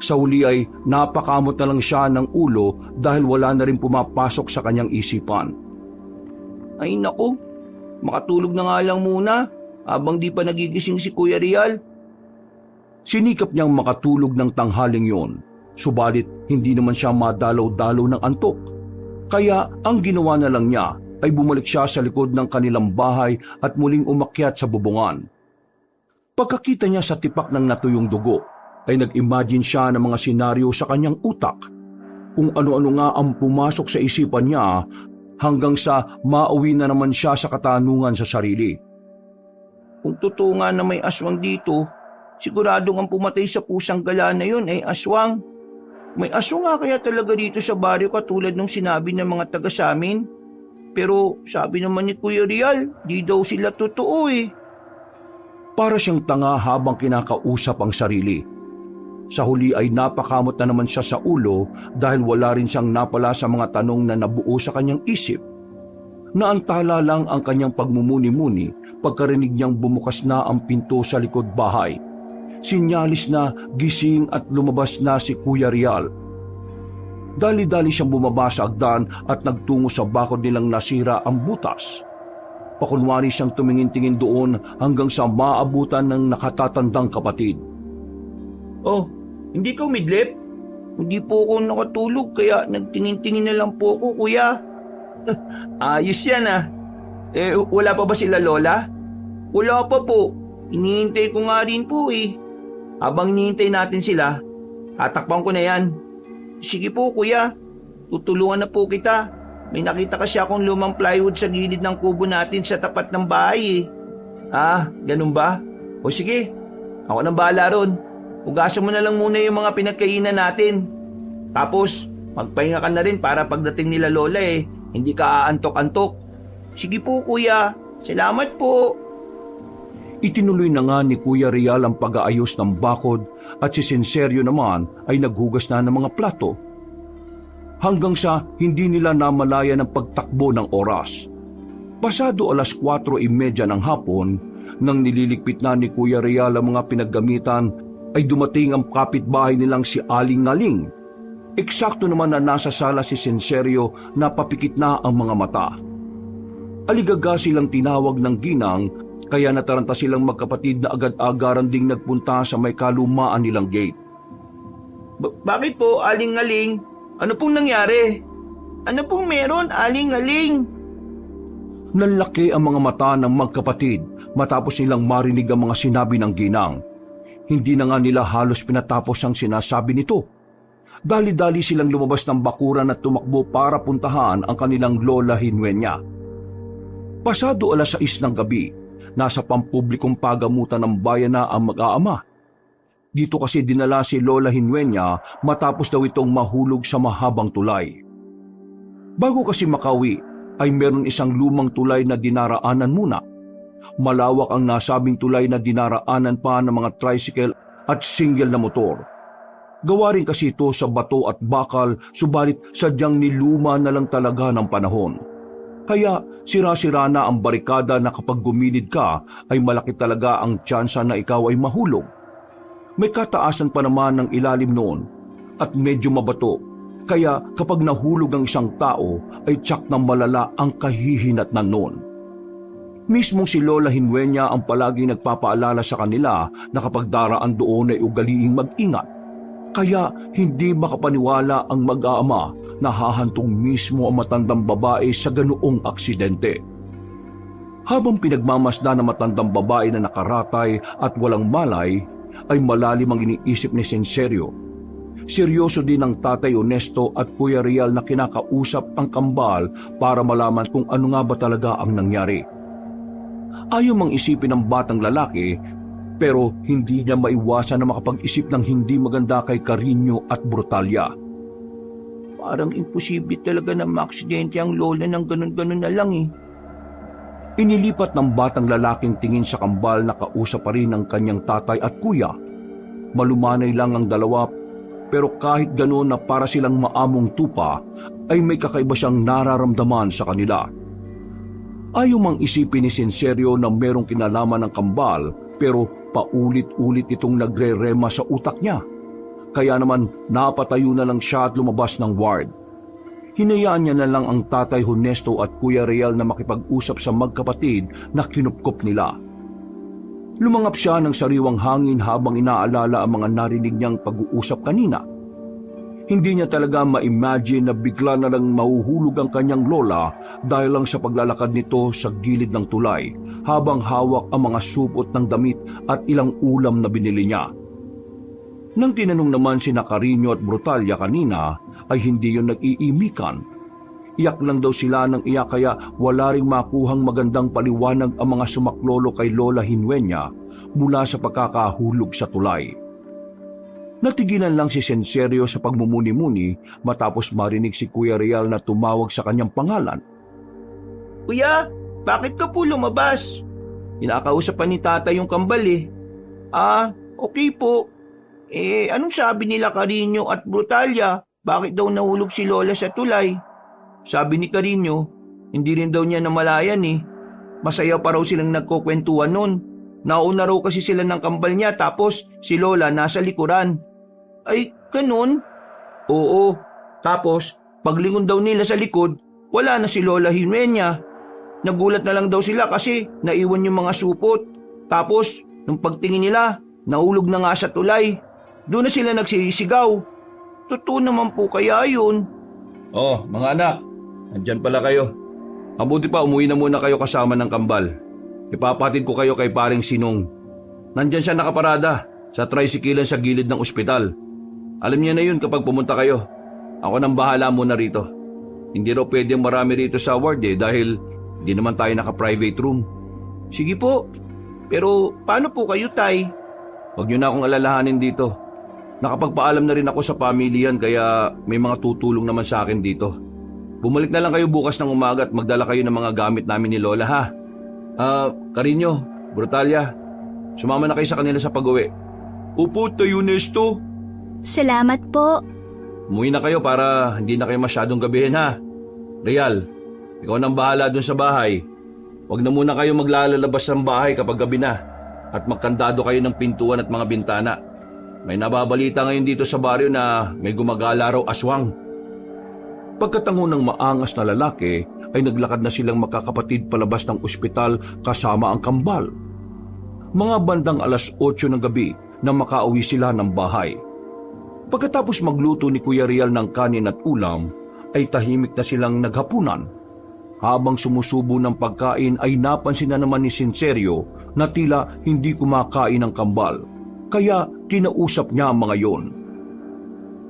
Sa huli ay napakamot na lang siya ng ulo dahil wala na rin pumapasok sa kanyang isipan. Ay nako, makatulog na nga lang muna habang di pa nagigising si Kuya Rial. Sinikap niyang makatulog ng tanghaling yon, subalit hindi naman siya madalaw-dalaw ng antok. Kaya ang ginawa na lang niya ay bumalik siya sa likod ng kanilang bahay at muling umakyat sa bubungan. Pagkakita niya sa tipak ng natuyong dugo, ay nag-imagine siya ng mga senaryo sa kanyang utak. Kung ano-ano nga ang pumasok sa isipan niya hanggang sa mauwi na naman siya sa katanungan sa sarili. Kung totoo nga na may aswang dito, siguradong ang pumatay sa pusang gala na yun ay aswang. May aswang nga kaya talaga dito sa baryo katulad ng sinabi ng mga taga sa amin. Pero sabi naman ni Kuya Rial, di daw sila totoo eh. Para siyang tanga habang kinakausap ang sarili. Sa huli ay napakamot na naman siya sa ulo dahil wala rin siyang napala sa mga tanong na nabuo sa kanyang isip. Naantala lang ang kanyang pagmumuni-muni pagkarinig niyang bumukas na ang pinto sa likod bahay. Sinyalis na gising at lumabas na si Kuya Rial. Dali-dali siyang bumaba sa agdan at nagtungo sa bakod nilang nasira ang butas. Pakunwari siyang tumingin-tingin doon hanggang sa maabutan ng nakatatandang kapatid. Oh, hindi ka umidlip? Hindi po ako nakatulog kaya nagtingin-tingin na lang po ako, kuya. Ayos yan ah. Wala pa ba sila Lola? Wala pa po. Hinihintay ko nga rin po eh. Habang hinihintay natin sila, tatakpan ko na yan. Sige po kuya, tutulungan na po kita. May nakita kasi akong lumang plywood sa gilid ng kubo natin sa tapat ng bahay eh. Ganun ba? O sige, ako nang bahala ron. Hugasan mo na lang muna yung mga pinagkainan natin. Tapos, magpahinga ka na rin para pagdating nila Lola hindi ka aantok-antok. Sige po kuya, salamat po. Itinuloy na nga ni Kuya Rial ang pag-aayos ng bakod at si Sinserio naman ay naghugas na ng mga plato. Hanggang sa hindi nila namalaya ng pagtakbo ng oras. Pasado 4:30 ng hapon, nang nililigpit na ni Kuya Rial ang mga pinaggamitan ay dumating ang kapitbahay nilang si Aling Ngaling. Eksakto naman na nasa sala si Senserio na papikit na ang mga mata. Aligaga silang tinawag ng ginang, kaya nataranta silang magkapatid na agad-agaran ding nagpunta sa may kalumaan nilang gate. Bakit po, Aling Ngaling? Ano pong nangyari? Ano pong meron, Aling Ngaling? Nanlaki ang mga mata ng magkapatid matapos nilang marinig ang mga sinabi ng ginang. Hindi na nga nila halos pinatapos ang sinasabi nito. Dali-dali silang lumabas ng bakuran at tumakbo para puntahan ang kanilang Lola Hinuenya. Pasado 6:00 ng gabi, nasa pampublikong pagamutan ng bayan na ang mag-aama. Dito kasi dinala si Lola Hinuenya matapos daw itong mahulog sa mahabang tulay. Bago kasi makawi, ay meron isang lumang tulay na dinaraanan muna. Malawak ang nasabing tulay na dinaraanan pa ng mga tricycle at single na motor. Gawa rin kasi ito sa bato at bakal, subalit sadyang niluma na lang talaga ng panahon. Kaya sira-sira na ang barikada na kapag gumilid ka ay malaki talaga ang tsansa na ikaw ay mahulog. May kataasan pa naman ng ilalim noon at medyo mabato, kaya kapag nahulog ang isang tao ay tiyak na malala ang kahihinatnan noon. Mismong si Lola Hinuenya ang palaging nagpapaalala sa kanila na kapag daraan doon ay ugaliing mag-ingat. Kaya hindi makapaniwala ang mag-aama na hahantong mismo ang matandang babae sa ganoong aksidente. Habang pinagmamasda ng matandang babae na nakaratay at walang malay, ay malalim ang iniisip ni Senserio. Seryoso din ang Tatay Honesto at Kuya Real na kinakausap ang kambal para malaman kung ano nga ba talaga ang nangyari. Ayaw mang isipin ng batang lalaki, pero hindi niya maiwasan na makapag-isip ng hindi maganda kay Carino at Brutalia. Parang imposible talaga na maaksidente ang lola ng ganun-ganun na lang eh. Inilipat ng batang lalaking tingin sa kambal na kausap pa rin ng kanyang tatay at kuya. Malumanay lang ang dalawa, pero kahit ganoon na para silang maamong tupa, ay may kakaiba siyang nararamdaman sa kanila. Ayaw mang isipin ni Senserio na merong kinalaman ng kambal, pero paulit-ulit itong nagre-rema sa utak niya. Kaya naman napatayo na lang siya at lumabas ng ward. Hinayaan niya na lang ang Tatay Honesto at Kuya Real na makipag-usap sa magkapatid na kinupkop nila. Lumangap siya ng sariwang hangin habang inaalala ang mga narinig niyang pag-uusap kanina. Hindi niya talaga ma-imagine na bigla na lang mahuhulog ang kanyang lola dahil lang sa paglalakad nito sa gilid ng tulay habang hawak ang mga supot ng damit at ilang ulam na binili niya. Nang tinanong naman sina Carino at Brutalia kanina ay hindi yun nag-iimikan. Iyak lang daw sila ng iyak kaya wala ring makuhang magandang paliwanag ang mga sumaklolo kay Lola Hinuenya mula sa pagkakahulog sa tulay. Natigilan lang si Senserio sa pagmumuni-muni matapos marinig si Kuya Real na tumawag sa kanyang pangalan. Kuya, bakit ka po lumabas? Kinakausap pa ni tatay yung kambal eh. Okay po. Anong sabi nila Carino at Brutalia? Bakit daw nahulog si Lola sa tulay? Sabi ni Carino, hindi rin daw niya namalayan eh. Masaya pa raw silang nagkukwentuhan nun. Nauna raw kasi sila ng kambal niya tapos si Lola nasa likuran. Ay, ganun? Oo. Tapos, paglingon daw nila sa likod, wala na si Lola Hinuenya. Nagulat na lang daw sila kasi naiwan yung mga supot. Tapos, nung pagtingin nila, nahulog na nga sa tulay. Doon na sila nagsisigaw. Totoo naman po kaya yun? Oh, mga anak, andyan pala kayo. Mabuti pa umuwi na muna kayo kasama ng kambal. Ipapatid ko kayo kay paring Sinong. Nandyan siya nakaparada sa tricycle sa gilid ng ospital. Alam niya na yun kapag pumunta kayo. Ako nang bahala muna rito. Hindi raw pwedeng marami rito sa ward dahil hindi naman tayo naka-private room. Sige po. Pero paano po kayo, Tay? Huwag niyo na akong alalahanin dito. Nakapagpaalam na rin ako sa pamilyan kaya may mga tutulong naman sa akin dito. Bumalik na lang kayo bukas ng umaga at magdala kayo ng mga gamit namin ni Lola ha. Carino, Brutalia, sumama na kayo sa kanila sa pag-uwi. Opo, Tay Honesto. Salamat po. Umuwi na kayo para hindi na kayo masyadong gabihin ha. Real, ikaw nang bahala dun sa bahay. Huwag na muna kayo maglalabas ng bahay kapag gabi na at magkandado kayo ng pintuan at mga bintana. May nababalita ngayon dito sa baryo na may gumagala raw aswang. Pagkatango ng maangas na lalaki ay naglakad na silang magkakapatid palabas ng ospital kasama ang kambal. Mga bandang 8:00 ng gabi na makauwi sila ng bahay. Pagkatapos magluto ni Kuya Rial ng kanin at ulam, ay tahimik na silang naghapunan. Habang sumusubo ng pagkain ay napansin na naman ni Sinserio na tila hindi kumakain ng kambal. Kaya kinausap niya ang mga yon.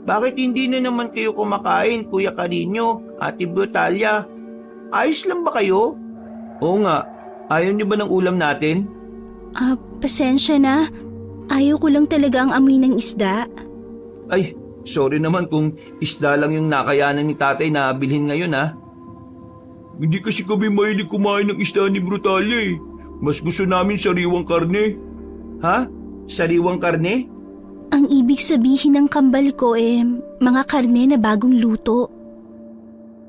Bakit hindi na naman kayo kumakain, Kuya Carino, Ate Brutalia? Ayos lang ba kayo? Oo nga, ayaw niyo ba ng ulam natin? Pasensya na. Ayaw ko lang talaga ang amoy ng isda. Ay, sorry naman kung isda lang yung nakayanan ni tatay na bilhin ngayon ha. Hindi kasi kami mahilig kumain ng isda ni Brutalia eh. Mas gusto namin sariwang karne. Ha? Sariwang karne? Ang ibig sabihin ng kambal ko mga karne na bagong luto.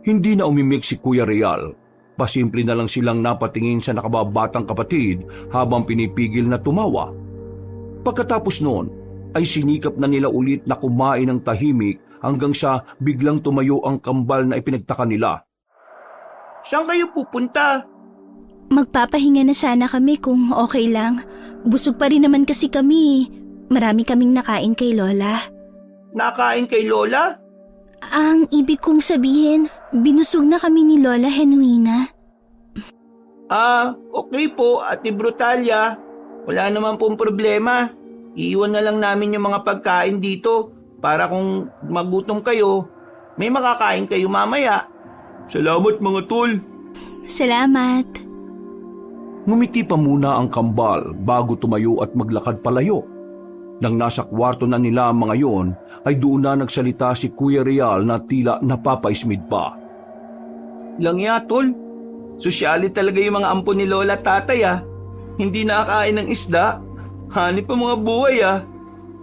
Hindi na umimik si Kuya Rial. Pasimple na lang silang napatingin sa nakababatang kapatid habang pinipigil na tumawa. Pagkatapos noon, ay sinikap na nila ulit na kumain ng tahimik hanggang sa biglang tumayo ang kambal na ipinagtaka nila. Saan kayo pupunta? Magpapahinga na sana kami kung okay lang. Busog pa rin naman kasi kami. Marami kaming nakain kay Lola. Nakain kay Lola? Ang ibig kong sabihin, binusog na kami ni Lola Genuina. Okay po, Ate Brutalia. Wala naman pong problema. Iiwan na lang namin yung mga pagkain dito para kung magutom kayo, may makakain kayo mamaya. Salamat mga tol. Salamat. Ngumiti pa muna ang kambal bago tumayo at maglakad palayo. Nang nasa kwarto na nila ang mga yon, ay doon na nagsalita si Kuya Rial na tila napapaismid pa. Lang ya, tol. Sosyali talaga yung mga ampon ni Lola at Tatay Hindi nakakain ng isda. Hanip pa mga buhay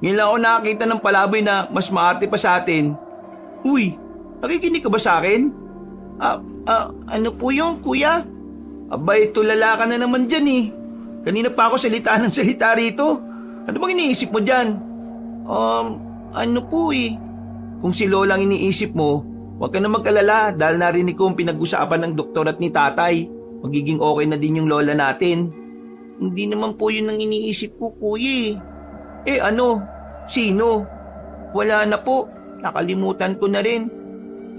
Ngayon lang ako nakakita ng palaboy na mas maarte pa sa atin. Uy, nakikinig ka ba sa akin? Ano po yun, kuya? Abay, tulala ka na naman dyan Kanina pa ako salita ng salita rito. Ano bang iniisip mo dyan? Ano po Kung si Lola ang iniisip mo, huwag ka na mag-alala dahil narinig ko ang pinag-usapan ng doktor at ni tatay. Magiging okay na din yung Lola natin. Hindi naman po yun ang iniisip ko, kuya ano? Sino? Wala na po. Nakalimutan ko na rin.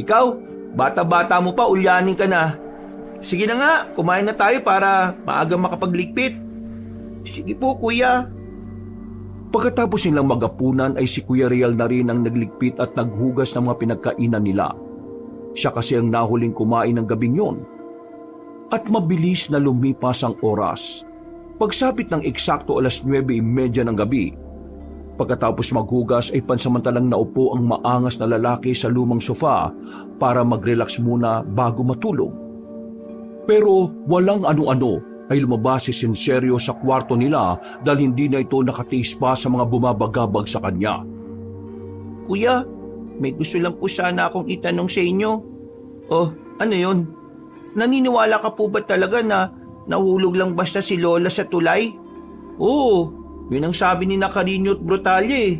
Ikaw, bata-bata mo pa, ulyanin ka na. Sige na nga, kumain na tayo para maagang makapagligpit. Sige po, kuya. Pagkatapos nilang magapunan ay si Kuya Rial na rin ang nagligpit at naghugas ng mga pinagkainan nila. Siya kasi ang nahuling kumain ng gabing yon. At mabilis na lumipas ang oras. Pagsapit ng eksakto 9:30 ng gabi, pagkatapos maghugas ay pansamantalang naupo ang maangas na lalaki sa lumang sofa para mag-relax muna bago matulog. Pero walang ano-ano ay lumabas si Sinserio sa kwarto nila dahil hindi na ito nakatiis pa sa mga bumabagabag sa kanya. Kuya, may gusto lang po sana akong itanong sa inyo. Ano yun? Naniniwala ka po ba talaga na nahulog lang basta si Lola sa tulay? Oo, yun ang sabi ni Carino at Brutalia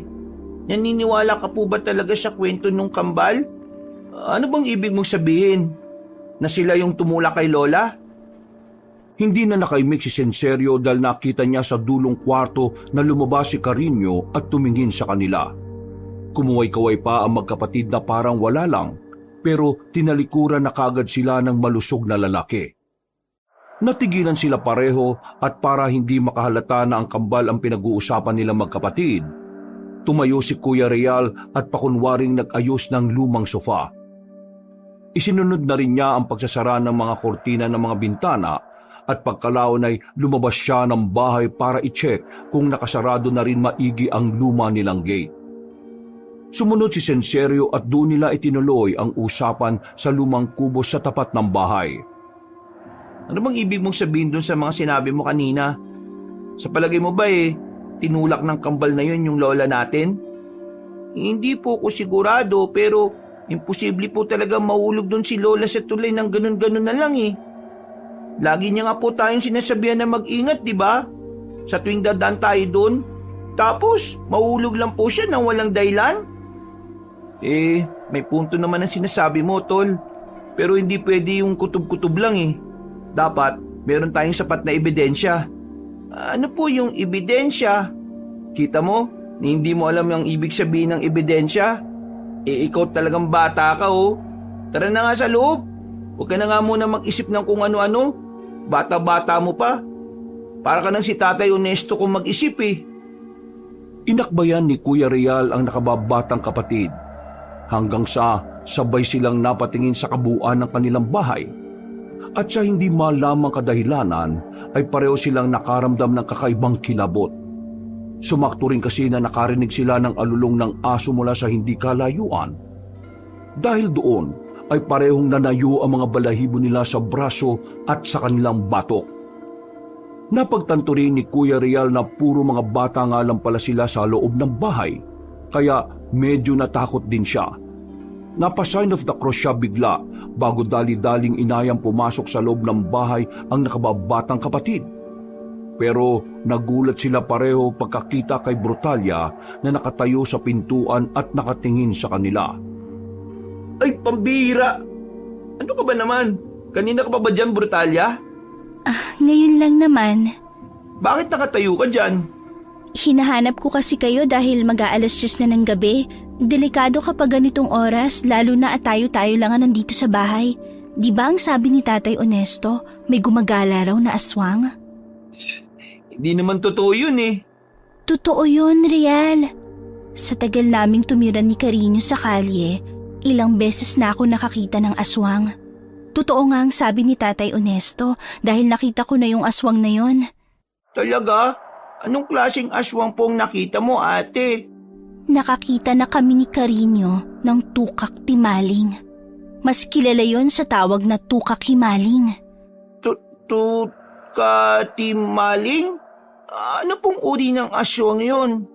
Naniniwala ka po ba talaga sa kwento nung kambal? Ano bang ibig mong sabihin? Na sila yung tumula kay Lola? Hindi na nakaimik si Sinserio dahil nakita niya sa dulong kwarto na lumabas si Carino at tumingin sa kanila. Kumuway-kaway pa ang magkapatid na parang wala lang, pero tinalikuran na kagad sila ng malusog na lalaki. Natigilan sila pareho at para hindi makahalata na ang kambal ang pinag-uusapan nilang magkapatid, tumayo si Kuya Rial at pakunwaring nag-ayos ng lumang sofa. Isinunod na rin niya ang pagsasara ng mga kortina ng mga bintana at pagkalaon ay lumabas siya ng bahay para i-check kung nakasarado na rin maigi ang luma nilang gate. Sumunod si Sinserio at doon nila itinuloy ang usapan sa lumang kubo sa tapat ng bahay. Ano bang ibig mong sabihin dun sa mga sinabi mo kanina? Sa palagay mo ba tinulak ng kambal na yun yung Lola natin? Hindi po ko sigurado pero imposible po talaga mahulog dun si Lola sa tulay ng ganun-ganun na lang Lagi niya nga po tayong sinasabihan na mag-ingat, di ba? Sa tuwing dadaan tayo dun. Tapos, mahulog lang po siya nang walang dahilan? May punto naman ang sinasabi mo, Tol. Pero hindi pwede yung kutob-kutob lang eh. Dapat, meron tayong sapat na ebidensya. Ano po yung ebidensya? Kita mo, hindi mo alam ang ibig sabihin ng ebidensya. Ikaw talagang bata ka oh. Tara na nga sa loob. Huwag ka na nga muna mag-isip ng kung ano-ano. Bata-bata mo pa. Para ka nang si Tatay Honesto kung mag-isip eh. Inakbayan ni Kuya Real ang nakababatang kapatid hanggang sa sabay silang napatingin sa kabuuan ng kanilang bahay. At sa hindi malamang kadahilanan ay pareho silang nakaramdam ng kakaibang kilabot. Sumakto rin kasi na nakarinig sila ng alulong ng aso mula sa hindi kalayuan. Dahil doon ay parehong nanayo ang mga balahibo nila sa braso at sa kanilang batok. Napagtanto rin ni Kuya Real na puro mga bata nga lang pala sila sa loob ng bahay, kaya medyo natakot din siya. Napa-sign of the cross siya bigla bago dali-daling inayang pumasok sa loob ng bahay ang nakababatang kapatid. Pero nagulat sila pareho pagkakita kay Brutalia na nakatayo sa pintuan at nakatingin sa kanila. Ay, pambira! Ano ka ba naman? Kanina ka pa ba dyan, Brutalia? Ngayon lang naman. Bakit nakatayo ka dyan? Hinahanap ko kasi kayo dahil mag-aalas 10 na ng gabi. Delikado kapag ganitong oras, lalo na at tayo-tayo lang nandito sa bahay. Di ba ang sabi ni Tatay Honesto, may gumagala raw na aswang? Hindi naman totoo yun eh. Totoo yun, Real. Sa tagal naming tumira ni Carino sa kalye, ilang beses na ako nakakita ng aswang. Totoo nga ang sabi ni Tatay Honesto dahil nakita ko na yung aswang na yon. Talaga? Anong klaseng aswang pong nakita mo, ate? Nakakita na kami ni Carino ng tukak timaling. Mas kilala yon sa tawag na tukak himaling. Katimaling? Ano pong uri ng aswang yon?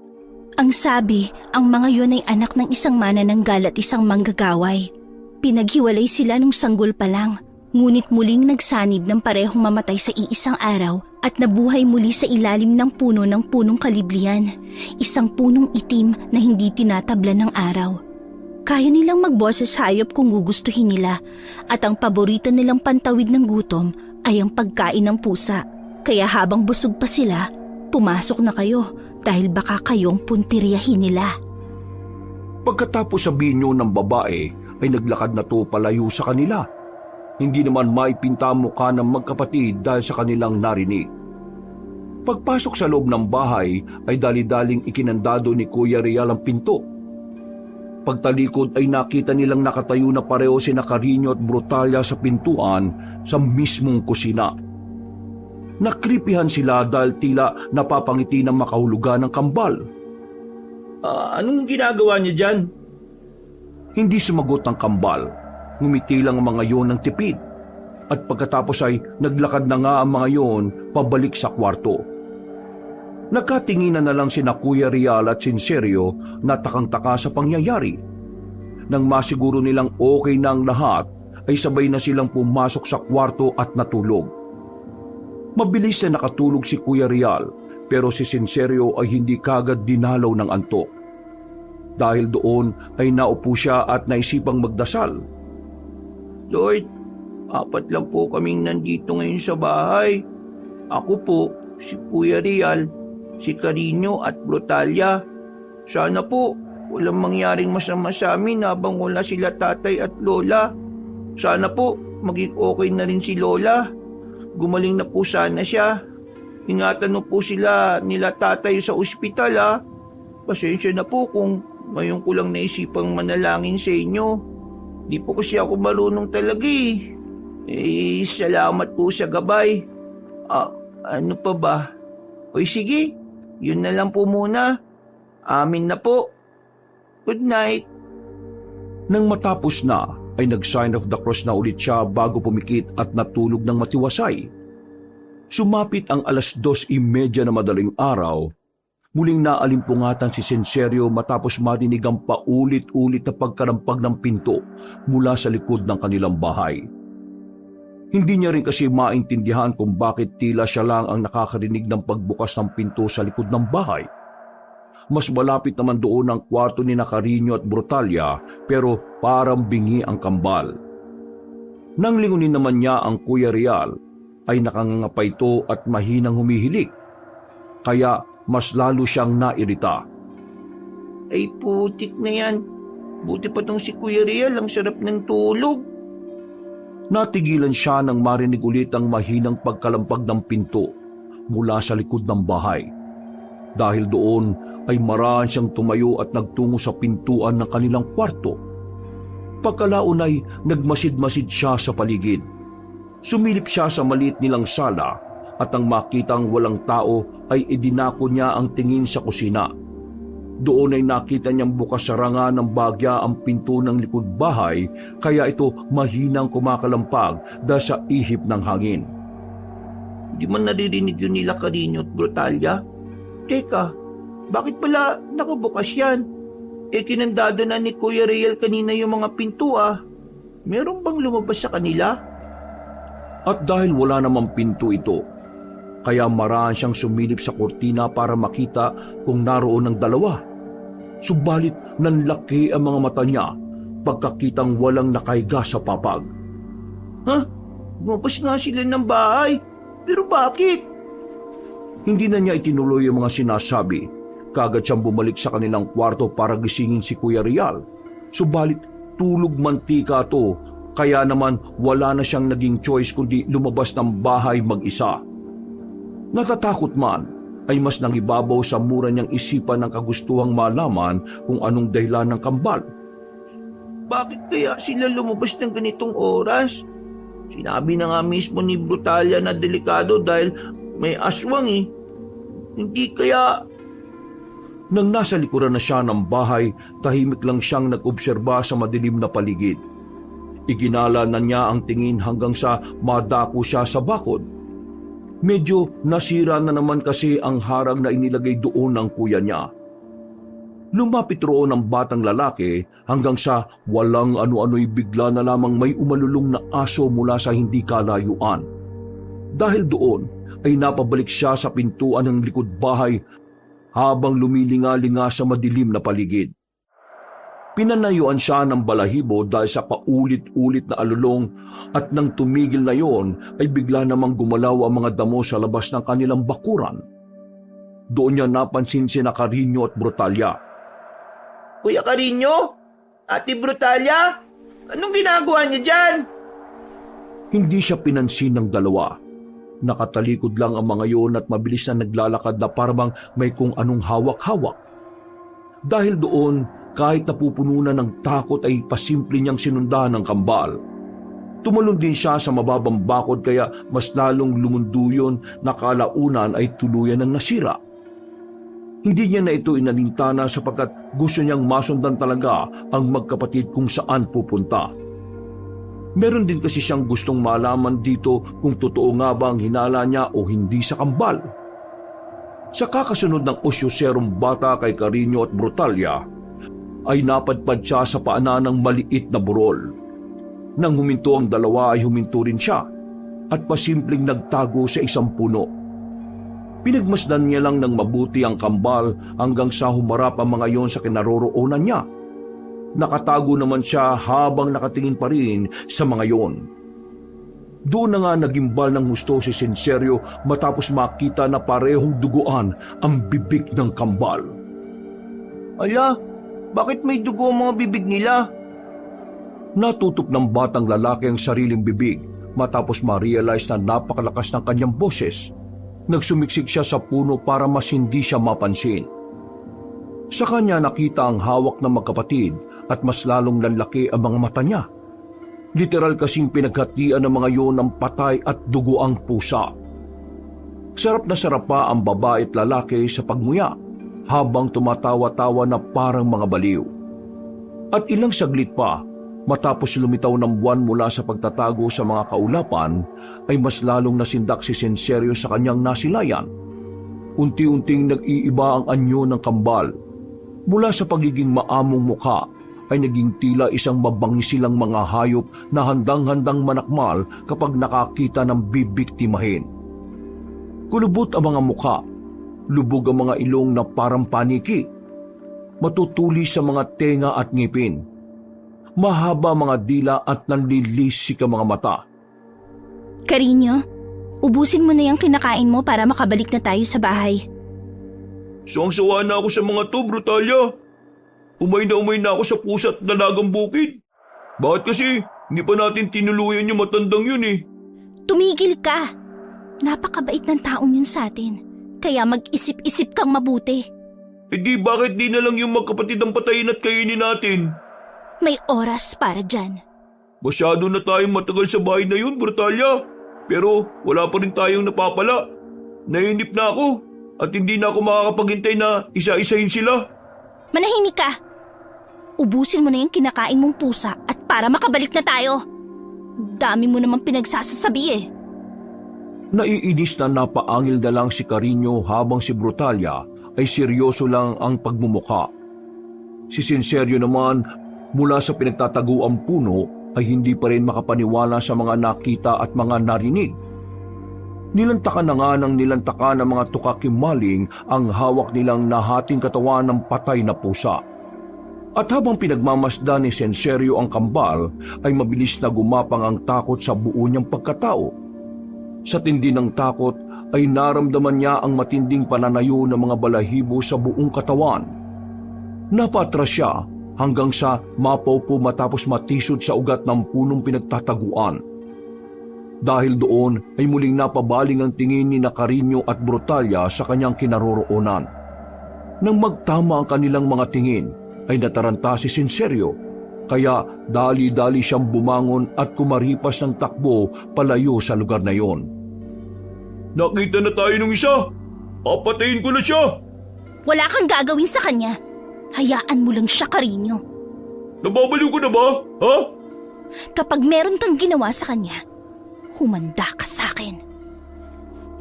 Ang sabi, ang mga yon ay anak ng isang manananggal at isang manggagaway. Pinaghiwalay sila nung sanggol pa lang, ngunit muling nagsanib ng parehong mamatay sa iisang araw at nabuhay muli sa ilalim ng puno ng punong kaliblian, isang punong itim na hindi tinatablan ng araw. Kaya nilang magboses hayop kung gugustuhin nila at ang paborito nilang pantawid ng gutom ay ang pagkain ng pusa. Kaya habang busog pa sila, pumasok na kayo dahil baka kayong puntiryahin nila. Pagkatapos sabihin niyo ng babae, ay naglakad na to palayo sa kanila. Hindi naman maipinta mukha ng magkapatid dahil sa kanilang narinig. Pagpasok sa loob ng bahay ay dali-daling ikinandado ni Kuya Real ang pinto. Pagtalikod ay nakita nilang nakatayo na pareho sina Carino at Brutalia sa pintuan sa mismong kusina. Nakripihan sila dahil tila napapangiti ng makahulugan ng kambal. Anong ginagawa niya dyan? Hindi sumagot ng kambal, ngumiti lang ang mga yon ng tipid. At pagkatapos ay naglakad na nga ang mga yon pabalik sa kwarto. Nagkatinginan na lang sina Kuya Real at Sinserio na takang-taka sa pangyayari. Nang masiguro nilang okay na ang lahat, ay sabay na silang pumasok sa kwarto at natulog. Mabilis na nakatulog si Kuya Real, pero si Sinserio ay hindi kagad dinalaw ng antok. Dahil doon ay naupo siya at naisipang magdasal. Lord, 4 lang po kaming nandito ngayon sa bahay. Ako po, si Kuya Real, si Carino at Brutalia. Sana po, walang mangyaring masama sa amin habang wala sila tatay at lola. Sana po, maging okay na rin si lola. Gumaling na po sana siya. Ingatan mo po sila nila tatay sa ospital ha. Pasensya na po kung ngayon ko lang naisipang manalangin sa inyo. Di po kasi ako marunong talaga eh. Salamat po sa gabay. Ano pa ba? Oy sige, yun na lang po muna. Amin na po. Good night. Nang matapos na, ay nag-sign of the cross na ulit siya bago pumikit at natulog ng matiwasay. Sumapit ang 2:30 na madaling araw. Muling naalimpungatan si Sinserio matapos marinig ang paulit-ulit na pagkarampag ng pinto mula sa likod ng kanilang bahay. Hindi niya rin kasi maintindihan kung bakit tila siya lang ang nakakarinig ng pagbukas ng pinto sa likod ng bahay. mas malapit naman doon ang kwarto ni Carino at Brutalia pero parang bingi ang kambal. Nang lingunin naman niya ang Kuya Real, ay nakanganga ito at mahinang humihilik. Kaya mas lalo siyang nairita. Ay putik na yan. Buti pa tong si Kuya Real, ang sarap ng tulog. Natigilan siya nang marinig ulit ang mahinang pagkalampag ng pinto mula sa likod ng bahay. Dahil doon ay maraan siyang tumayo at nagtungo sa pintuan ng kanilang kwarto. Pagkalaon ay nagmasid-masid siya sa paligid. Sumilip siya sa maliit nilang sala at nang makitang walang tao ay idinako niya ang tingin sa kusina. Doon ay nakita niyang bukas sa ranga ng bagya ang pinto ng likod bahay kaya ito mahinang kumakalampag dahil sa ihip ng hangin. Di man naririnig yun nila Carino at Brutalia? Teka, bakit pala nakabukas yan? Kinandado na ni Kuya Real kanina yung mga pinto ah. Meron bang lumabas sa kanila? At dahil wala namang pinto ito, kaya maraan siyang sumilip sa kurtina para makita kung naroon ang dalawa. Subalit nanlaki ang mga mata niya pagkakitang walang nakahiga sa papag. Ha? Lumabas nga sila ng bahay. Pero bakit? Hindi na niya itinuloy ang mga sinasabi. Kagad siyang bumalik sa kanilang kwarto para gisingin si Kuya Real. Subalit tulog mantika to, kaya naman wala na siyang naging choice kundi lumabas ng bahay mag-isa. Natatakot man, ay mas nangibabaw sa mura niyang isipan ng kagustuhang malaman kung anong dahilan ng kambal. Bakit kaya sila lumabas ng ganitong oras? Sinabi na nga mismo ni Brutalia na delikado dahil may aswang eh. Hindi kaya... Nang nasa likuran na siya ng bahay, tahimik lang siyang nag-obserba sa madilim na paligid. Iginala na niya ang tingin hanggang sa madako siya sa bakod. Medyo nasira na naman kasi ang harang na inilagay doon ng kuya niya. Lumapit roon ang batang lalaki hanggang sa walang ano-ano'y bigla na lamang may umalulong na aso mula sa hindi kalayuan. Dahil doon ay napabalik siya sa pintuan ng likod bahay habang lumilinga-linga sa madilim na paligid. Pinanayuan siya ng balahibo dahil sa paulit-ulit na alulong at nang tumigil na yon ay bigla namang gumalaw ang mga damo sa labas ng kanilang bakuran. Doon niya napansin si Carino at Brutalia. Kuya Carino? Ate Brutalia? Anong ginagawa niya dyan? Hindi siya pinansin ng dalawa. Nakatalikod lang ang mga yon at mabilis na naglalakad na parang may kung anong hawak-hawak. Dahil doon, kahit napupununan ng takot ay pasimple niyang sinundahan ng kambal. Tumalon din siya sa mababang bakod kaya mas lalong lumundo yun na kalaunan ay tuluyan ng nasira. Hindi niya na ito inalintana sapagkat gusto niyang masundan talaga ang magkapatid kung saan pupunta. Meron din kasi siyang gustong malaman dito kung totoo nga ba ang hinala niya o hindi sa kambal. Sa kakasunod ng osyoserong bata kay Carino at Brutalia, ay napadpad siya sa paanan ng maliit na burol. Nang huminto ang dalawa ay huminto rin siya at pasimpleng nagtago sa isang puno. Pinagmasdan niya lang ng mabuti ang kambal hanggang sa humarap ang mga yon sa kinaroroonan niya. Nakatago naman siya habang nakatingin pa rin sa mga yon. Doon na nga nagimbal ng husto si Sinserio matapos makita na parehong duguan ang bibig ng kambal. Ala, bakit may dugo ang mga bibig nila? Natutok ng batang lalaki ang sariling bibig matapos ma-realize na napakalakas ng kanyang boses. Nagsumiksik siya sa puno para mas hindi siya mapansin. Sa kanya nakita ang hawak ng magkapatid at mas lalong nanlaki ang mga mata niya. Literal kasing pinaghatian ng mga yon ng patay at dugo ang pusa. Sarap na sarap pa ang babae at lalaki sa pagmuya habang tumatawa-tawa na parang mga baliw. At ilang saglit pa, matapos lumitaw ng buwan mula sa pagtatago sa mga kaulapan, ay mas lalong nasindak si Sinserio sa kanyang nasilayan. Unti-unting nag-iiba ang anyo ng kambal. Mula sa pagiging maamong mukha, ay naging tila isang mabangisilang mga hayop na handang-handang manakmal kapag nakakita ng bibiktimahin. Kulubot ang mga mukha, lubog ang mga ilong na parang paniki, matutuli sa mga tenga at ngipin. Mahaba mga dila at nanlilisik ang mga mata. Carino, ubusin mo na yung kinakain mo para makabalik na tayo sa bahay. Suwang-sawa na ako sa mga to, Brutalia. Umay na ako sa pusa at dalagang bukid. Bakit kasi hindi pa natin tinuluyan yung matandang yun eh? Tumigil ka! Napakabait ng taong yun sa atin. Kaya mag-isip-isip kang mabuti. Eh di bakit di na lang yung magkapatid ang patayin at kainin natin? May oras para dyan. Masyado na tayong matagal sa bahay na yun, Brutalia. Pero wala pa rin tayong napapala. Nainip na ako at hindi na ako makakapaghintay na isa-isahin sila. Manahimik ka! Ubusin mo na yung kinakain mong pusa at para makabalik na tayo. Dami mo namang pinagsasasabi eh. Naiinis na napaangil na lang si Carino habang si Brutalia ay seryoso lang ang pagmumukha. Si Sinserio naman mula sa pinagtataguang puno ay hindi pa rin makapaniwala sa mga nakita at mga narinig. Nilantakan na nga ng nilantakan ng mga tukakimaling ang hawak nilang nahating katawan ng patay na pusa. At habang pinagmamasdan ni Sinserio ang kambal, ay mabilis na gumapang ang takot sa buo niyang pagkatao. Sa tindi ng takot ay naramdaman niya ang matinding pananayo ng mga balahibo sa buong katawan. Napatras siya hanggang sa mapaupo matapos matisod sa ugat ng punong pinagtataguan. Dahil doon ay muling napabaling ang tingin ni Carino at Brutalia sa kanyang kinaroroonan. Nang magtama ang kanilang mga tingin, ay nataranta si Sinserio, kaya dali-dali siyang bumangon at kumaripas ng takbo palayo sa lugar na iyon. Nakita na tayo ng isa! Papatayin ko na siya! Wala kang gagawin sa kanya. Hayaan mo lang siya, Carino. Nababaliw ko na ba? Ha? Kapag meron kang ginawa sa kanya, humanda ka sa akin.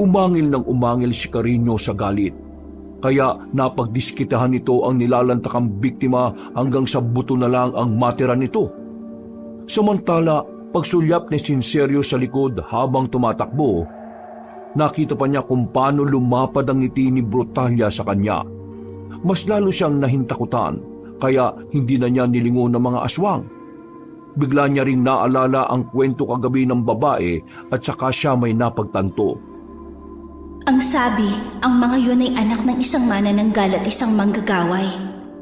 Umangil ng umangil si Carino sa galit. Kaya napagdiskitahan nito ang nilalantakang biktima hanggang sa buto na lang ang matira nito. Samantala, pagsulyap ni Sinserio sa likod habang tumatakbo, nakita pa niya kung paano lumapad ang ngiti ni Brutalia sa kanya. Mas lalo siyang nahintakutan, kaya hindi na niya nilingon ng mga aswang. Bigla niya ring naalala ang kwento kagabi ng babae at saka siya may napagtanto. Ang sabi, ang mga yun ay anak ng isang manananggal at isang manggagaway.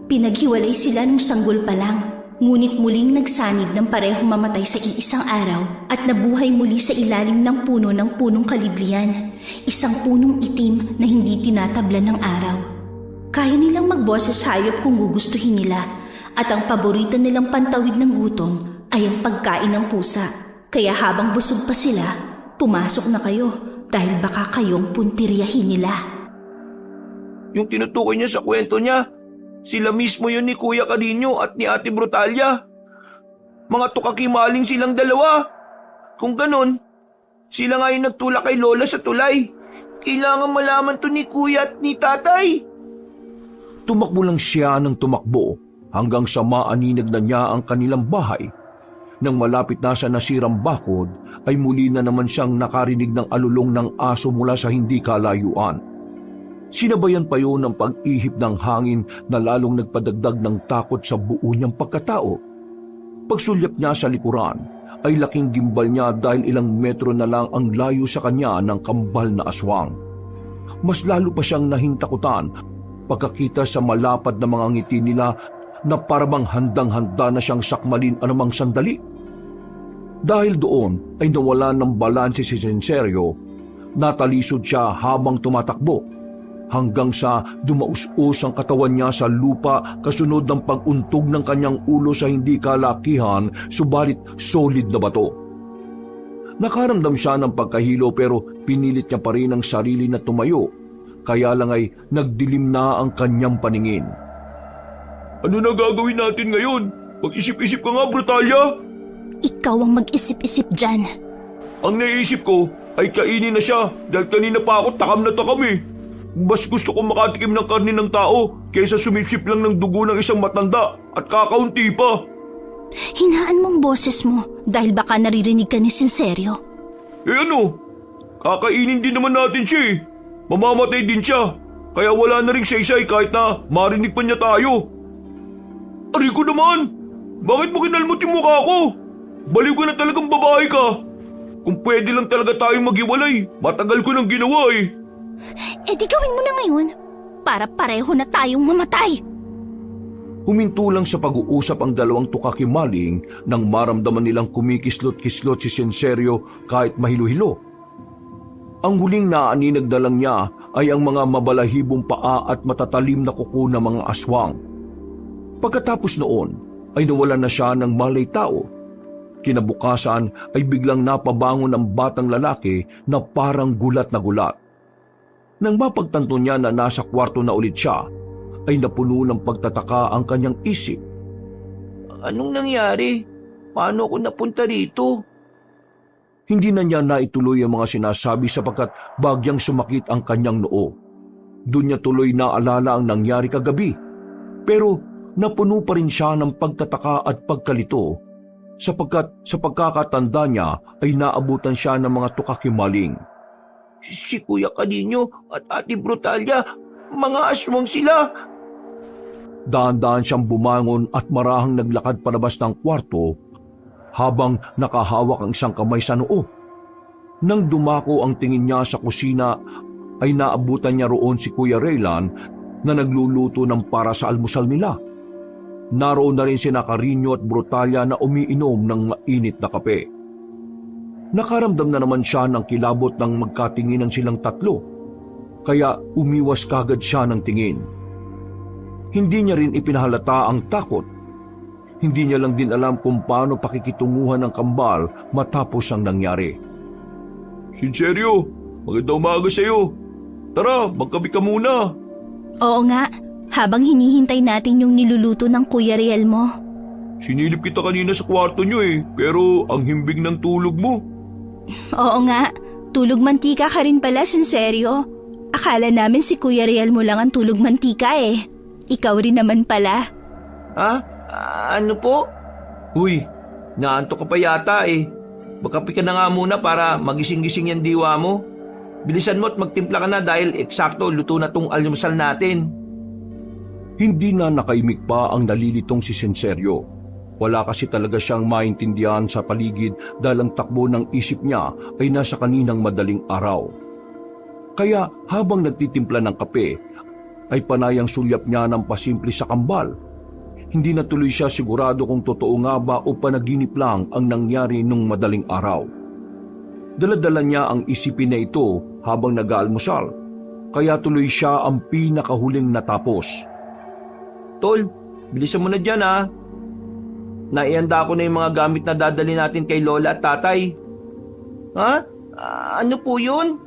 Pinaghiwalay sila nung sanggol pa lang, ngunit muling nagsanib ng parehong mamatay sa iisang araw at nabuhay muli sa ilalim ng puno ng punong kaliblian, isang punong itim na hindi tinatablan ng araw. Kaya nilang magboses hayop kung gugustuhin nila at ang paborito nilang pantawid ng gutom ay ang pagkain ng pusa. Kaya habang busog pa sila, pumasok na kayo dahil baka kayong puntiryahin nila. Yung tinutukoy niya sa kwento niya, sila mismo yun ni Kuya Carino at ni Ate Brutalia. Mga tukakimaling silang dalawa. Kung ganon, sila nga yung nagtulak kay Lola sa tulay. Kailangan malaman to ni Kuya at ni Tatay. Tumakbo lang siya ng tumakbo hanggang sa maaninag na niya ang kanilang bahay. Nang malapit na sa nasirang bakod, ay muli na naman siyang nakarinig ng alulong ng aso mula sa hindi kalayuan. Sinabayan pa yun ng pag-ihip ng hangin na lalong nagpadagdag ng takot sa buo niyang pagkatao. Pagsulyap niya sa likuran, ay laking gimbal niya dahil ilang metro na lang ang layo sa kanya ng kambal na aswang. Mas lalo pa siyang nahintakutan pagkakita sa malapad na mga ngiti nila na parabang handang-handa na siyang sakmalin anumang sandali. Dahil doon ay nawala ng balanse si Sinserio, natalisod siya habang tumatakbo, hanggang sa dumaus-us ang katawan niya sa lupa kasunod ng pag-untog ng kanyang ulo sa hindi kalakihan subalit solid na bato. Nakaramdam siya ng pagkahilo pero pinilit niya pa rin ang sarili na tumayo, kaya lang ay nagdilim na ang kanyang paningin. Ano na gagawin natin ngayon? Mag-isip-isip ka nga, Brutalia! Ikaw ang mag-isip-isip dyan. Ang naisip ko ay kainin na siya dahil kanina pa ako takam na takam eh. Mas gusto kong makatikim ng karne ng tao kaysa sumipsip lang ng dugo ng isang matanda at kakaunti pa. Hinaan mong boses mo dahil baka naririnig ka ni Sinserio. Eh ano? Kakainin din naman natin siya eh. Mamamatay din siya. Kaya wala na ring saysay kahit na marinig pa niya tayo. Aray ko naman! Bakit mo kinalmot yung mukha ko? Baliw ka na talagang babae ka! Kung pwede lang talaga tayong maghiwalay, matagal ko nang ginawa eh. Eh di gawin mo na ngayon para pareho na tayong mamatay. Huminto lang sa pag-uusap ang dalawang tukakimaling nang maramdaman nilang kumikislot-kislot si Sinserio kahit mahilo-hilo. Ang huling naaninag na lang niya ay ang mga mabalahibong paa at matatalim na kuko ng mga aswang. Pagkatapos noon ay nawalan na siya ng malay tao. Kinabukasan ay biglang napabangon ang batang lalaki na parang gulat na gulat. Nang mapagtanto niya na nasa kwarto na ulit siya, ay napuno ng pagtataka ang kanyang isip. Anong nangyari? Paano ako napunta rito? Hindi na niya naituloy ang mga sinasabi sapagkat bagyang sumakit ang kanyang noo. Doon niya tuloy naalala ang nangyari kagabi. Pero napuno pa rin siya ng pagtataka at pagkalito sapagkat sa pagkakatanda niya ay naabutan siya ng mga tukakimaling. Si Kuya Carino at Ate Brutalia, mga aswang sila. Daan-daan siyang bumangon at marahang naglakad palabas ng kwarto habang nakahawak ang isang kamay sa noo. Nang dumako ang tingin niya sa kusina ay naabutan niya roon si Kuya Raylan na nagluluto ng para sa almusal nila. Naroon na rin sina Carino at Brutalia na umiinom ng mainit na kape. Nakaramdam na naman siya ng kilabot ng magkatinginan silang tatlo, kaya umiwas kagad siya ng tingin. Hindi niya rin ipinahalata ang takot. Hindi niya lang din alam kung paano pakikitunguhan ng kambal matapos ang nangyari. Sinserio, magandang umaga sa iyo. Tara, magkape ka muna. Oo nga, habang hinihintay natin yung niluluto ng Kuya Riel mo. Sinilip kita kanina sa kwarto niyo pero ang himbing ng tulog mo. Oo nga, tulog mantika ka rin pala, Sinserio. Akala namin si Kuya Riel mo lang ang tulog mantika eh. Ikaw rin naman pala. Ha? Ano po? Uy, naantok ka pa yata eh. Magkape ka na nga muna para magising-gising yung diwa mo. Bilisan mo at magtimpla ka na dahil eksakto luto na tong almusal natin. Hindi na nakaimik pa ang nalilitong si Sinserio. Wala kasi talaga siyang maintindihan sa paligid dahil ang takbo ng isip niya ay nasa kaninang madaling araw. Kaya habang nagtitimpla ng kape, ay panayang sulyap niya ng pasimple sa kambal. Hindi na tuloy siya sigurado kung totoo nga ba o panaginip lang ang nangyari nung madaling araw. Daladala niya ang isipin na ito habang nag-aalmusal, kaya tuloy siya ang pinakahuling natapos. Tol, bilisan mo na dyan ha. Naianda ko na yung mga gamit na dadali natin kay Lola at Tatay. Ha? Ano po yun?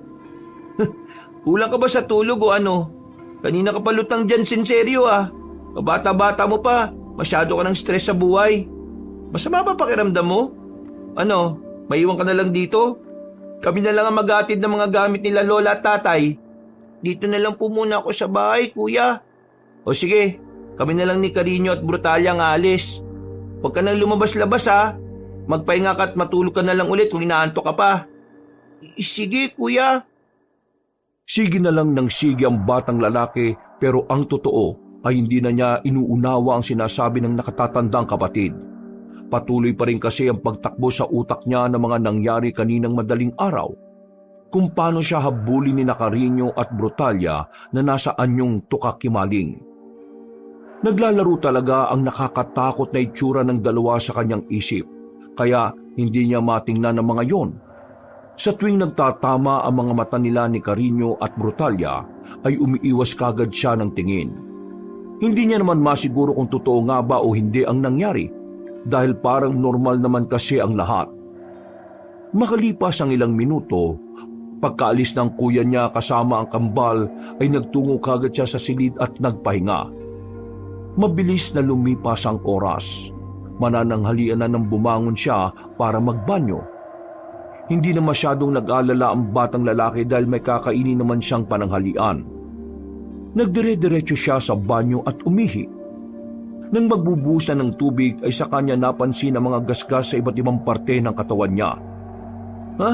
Kulang ka ba sa tulog o ano? Kanina ka pa lutang dyan, Sinserio ah. Kabata-bata mo pa, masyado ka ng stress sa buhay. Masama ba pakiramdam mo? Ano, maiwan ka na lang dito? Kami na lang ang maghatid ng mga gamit nila Lola at Tatay. Dito na lang po muna ako sa bahay, Kuya. O sige, kami na lang ni Carino at Brutalia ang alis. Huwag ka nang lumabas-labas ha. Magpahinga ka at matulog ka na lang ulit kung inaantok ka pa. Sige, Kuya. Sige na lang ng sige ang batang lalaki pero ang totoo ay hindi na niya inuunawa ang sinasabi ng nakatatandang kapatid. Patuloy pa rin kasi ang pagtakbo sa utak niya ng mga nangyari kaninang madaling araw. Kung paano siya habulin ni Carino at Brutalia na nasa anyong tukakimaling. Naglalaro talaga ang nakakatakot na itsura ng dalawa sa kanyang isip, kaya hindi niya matingnan ang mga yon. Sa tuwing nagtatama ang mga mata nila ni Carino at Brutalia, ay umiiwas kagad siya ng tingin. Hindi niya naman masiguro kung totoo nga ba o hindi ang nangyari, dahil parang normal naman kasi ang lahat. Makalipas ang ilang minuto, pagkaalis ng kuya niya kasama ang kambal, ay nagtungo kagad siya sa silid at nagpahinga. Mabilis na lumipas ang oras. Manananghalian na nang bumangon siya para magbanyo. Hindi na masyadong nag-alala ang batang lalaki dahil may kakainin naman siyang pananghalian. Nagdire-diretso siya sa banyo at umihi. Nang magbubuhos na ng tubig ay sa kanya napansin ang mga gasgas sa iba't ibang parte ng katawan niya. Ha?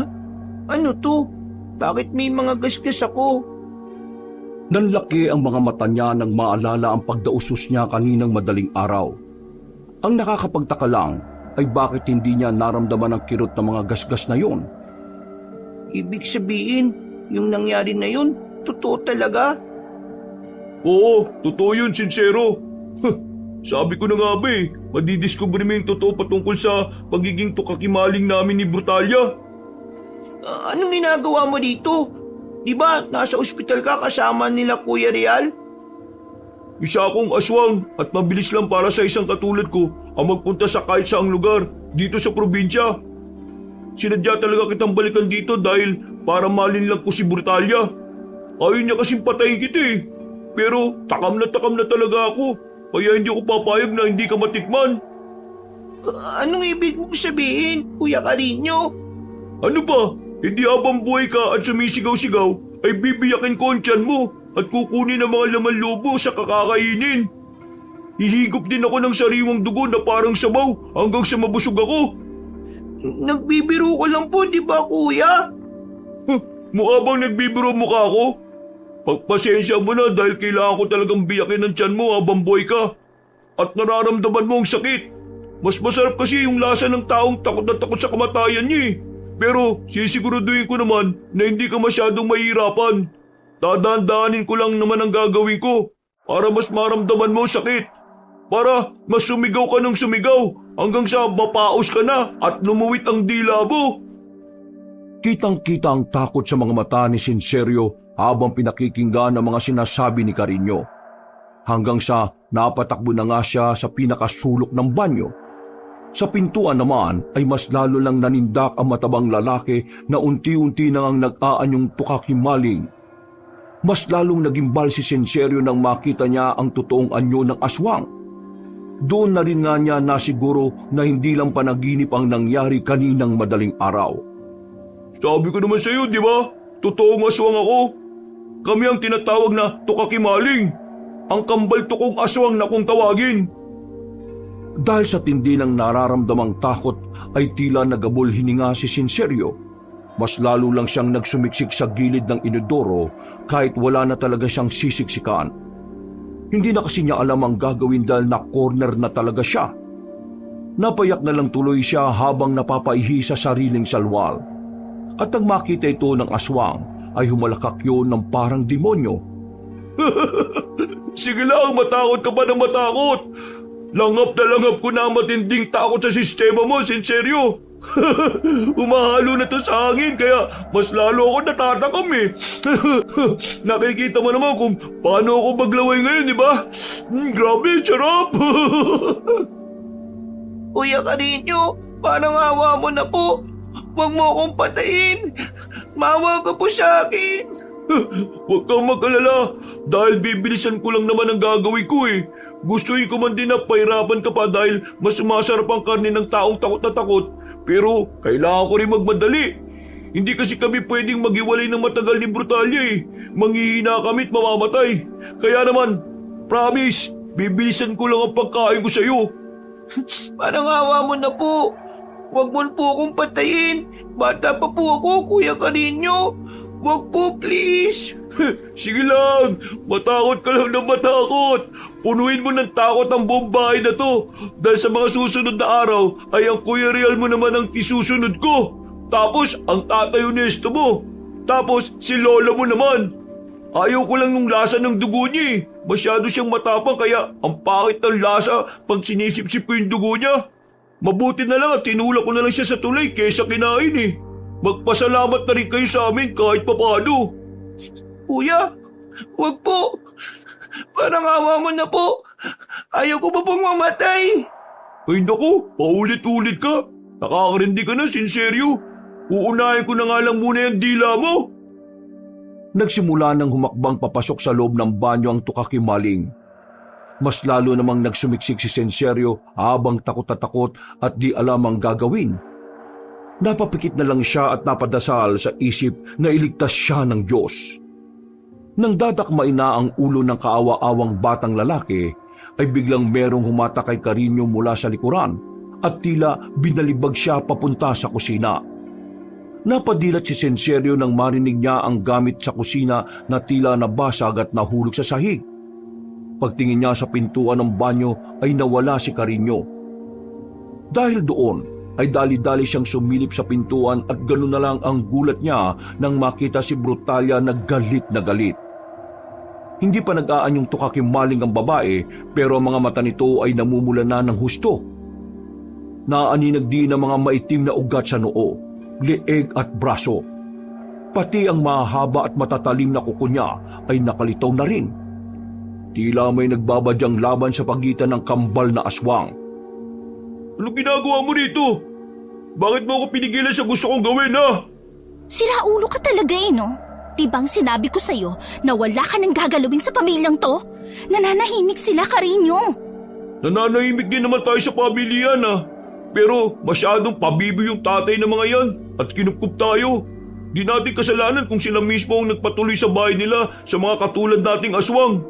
Ano to? Bakit may mga gasgas ako? Nanlaki ang mga mata niya nang maalala ang pagdausos niya kaninang madaling araw. Ang nakakapagtaka lang ay bakit hindi niya naramdaman ang kirot ng mga gasgas na yon. Ibig sabihin, yung nangyari na yun, totoo talaga? Oo, totoo yun, sincero. Sabi ko na nga ba madidiscover mo yung totoo patungkol sa pagiging tukakimaling namin ni Brutalia. Anong ginagawa mo dito? Di ba nasa ospital ka kasama nila Kuya Real? Isa akong aswang at mabilis lang para sa isang katulad ko ang magpunta sa kahit saang lugar dito sa probinsya. Sinadya talaga kitang balikan dito dahil para malinlang ko si Brutalia. Ayaw niya kasing patayin kita Pero takam na talaga ako. Kaya hindi ako papayag na hindi ka matikman. Anong ibig mong sabihin, Kuya Carino? Ano ba? Hindi habang buhay ka at sumisigaw-sigaw ay bibiyakin ko ang tiyan mo at kukunin ang mga laman lobo sa kakakainin. Hihigop din ako ng sariwang dugo na parang sabaw hanggang sa mabusog ako. Nagbibiro ko lang po, di ba, Kuya? Mukha bang nagbibiro mukha ko? Pagpasensya mo na dahil kailangan ko talagang biyakin ng tiyan mo habang buhay ka. At nararamdaman mo ang sakit. Mas masarap kasi yung lasa ng taong takot na takot sa kamatayan niya Pero sisiguraduhin ko naman na hindi ka masyadong mahirapan. Dadaan-daanin ko lang naman ang gagawin ko para mas maramdaman mo ang sakit. Para mas sumigaw ka ng sumigaw hanggang sa mapaos ka na at lumuwit ang dila mo. Kitang-kita ang takot sa mga mata ni Sinserio habang pinakikinggan ang mga sinasabi ni Carino. Hanggang sa napatakbo na nga siya sa pinakasulok ng banyo. Sa pintuan naman ay mas lalo lang nanindak ang matabang lalaki na unti-unti nang nag-aanyong tukakimaling. Mas lalong nagimbal si Sinserio nang makita niya ang totoong anyo ng aswang. Doon na rin nga niya nasiguro na hindi lang panaginip ang nangyari kaninang madaling araw. Sabi ko naman sa iyo, di ba? Totoong aswang ako. Kami ang tinatawag na tukakimaling. Ang kambal tukong aswang na kung tawagin. Dahil sa tindi ng nararamdamang takot ay tila nagabol hininga si Sinserio. Mas lalo lang siyang nagsumiksik sa gilid ng inodoro kahit wala na talaga siyang sisiksikan. Hindi na kasi niya alam ang gagawin dahil na corner na talaga siya. Napayak na lang tuloy siya habang napapaihi sa sariling salwal. At nang makita ito ng aswang ay humalakak yun ng parang demonyo. Sige lang, matakot ka pa ng matakot. Langap na langap ko na ang matinding takot sa sistema mo, Sinserio. Umahalo na to sa hangin kaya mas lalo ako natatakam Nakikita mo naman kung paano ako maglaway ngayon, di ba? Grabe, sarap. Kuya Carino, parang awa mo na po. Huwag mo akong patayin. Maawa ka po sa akin. Huwag kang mag-alala dahil bibilisan ko lang naman ang gagawin ko Gustuin ko man din na pahirapan ka pa dahil mas sumasarap ang karne ng taong takot na takot. Pero kailangan ko rin magmadali. Hindi kasi kami pwedeng maghiwalay ng matagal ni Brutalia Manghihina kami at mamamatay. Kaya naman, promise, bibilisan ko lang ang pagkain ko sa iyo. Parang awa mo na po. Huwag mo po akong patayin. Bata pa po ako, Kuya Carino. Huwag po, please. Sige lang, matakot ka lang na matakot. Punuin mo ng takot ang buong bahay na to. Dahil sa mga susunod na araw ay ang Kuya Real mo naman ang isusunod ko. Tapos ang tatay honesto mo. Tapos si lola mo naman. Ayaw ko lang nung lasa ng dugo niya Masyado siyang matapang kaya ang pangit ng lasa pag sinisip-sip ko yung dugo niya. Mabuti na lang at tinulak ko na lang siya sa tulay kaysa kinain Magpasalamat na rin kayo sa amin kahit papano. Kuya, huwag po. Parang awa mo na po. Ayaw ko pa pong mamatay. Ay naku, paulit-ulit ka. Nakakarindi ka na, Sinserio. Uunahin ko na nga lang muna yung dila mo. Nagsimula ng humakbang papasok sa loob ng banyo ang tukakimaling. Mas lalo namang nagsumiksik si Sinserio habang takot na takot at di alam ang gagawin. Napapikit na lang siya at napadasal sa isip na iligtas siya ng Diyos. Nang dadakmay na ang ulo ng kaawa-awang batang lalaki, ay biglang merong humata kay Carino mula sa likuran at tila binalibag siya papunta sa kusina. Napadilat si Sinserio nang marinig niya ang gamit sa kusina na tila nabasag at nahulog sa sahig. Pagtingin niya sa pintuan ng banyo ay nawala si Carino Dahil doon ay dali-dali siyang sumilip sa pintuan at ganoon na lang ang gulat niya nang makita si Brutalia na galit na galit. Hindi pa nag-aanyong tukakimaling ang babae pero ang mga mata nito ay namumula na ng husto. Naaninag din ang mga maitim na ugat sa noo, leeg at braso. Pati ang mahaba at matatalim na kuko niya ay nakalitaw na rin. Tila may nagbabadyang laban sa pagitan ng kambal na aswang. Ano ginagawa mo rito? Bakit mo ako pinigilan sa gusto kong gawin, ha? Sira ulo ka talaga no? Tibang sinabi ko sa'yo na wala ka nang gagalawin sa pamilyang to? Nananahimik sila, Carino. Nananahimik din naman tayo sa pamilyan, ha? Pero masyadong pabibo yung tatay ng mga yan at kinupkup tayo. Di natin kasalanan kung sila mismo ang nagpatuloy sa bahay nila sa mga katulad nating aswang.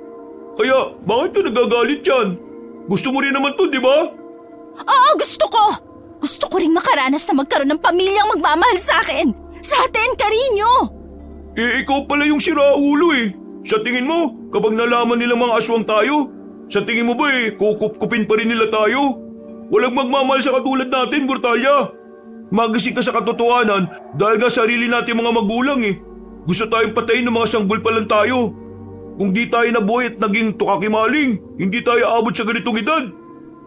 Kaya bakit ka nagagalit yan? Gusto mo rin naman to, di ba? Oo, gusto ko! Gusto ko ring makaranas na magkaroon ng pamilyang magmamahal sa akin! Sa atin, Carino! Ikaw pala yung siraulo eh. Sa tingin mo, kapag nalaman nilang mga aswang tayo, sa tingin mo ba kukup-kupin pa rin nila tayo? Walang magmamahal sa katulad natin, Brutalia. Magising ka sa katotohanan dahil nga sarili natin mga magulang eh. Gusto tayong patayin ng mga sanggol pa lang tayo. Kung di tayo nabuhay at naging tukakimaling, hindi tayo abot sa ganitong edad.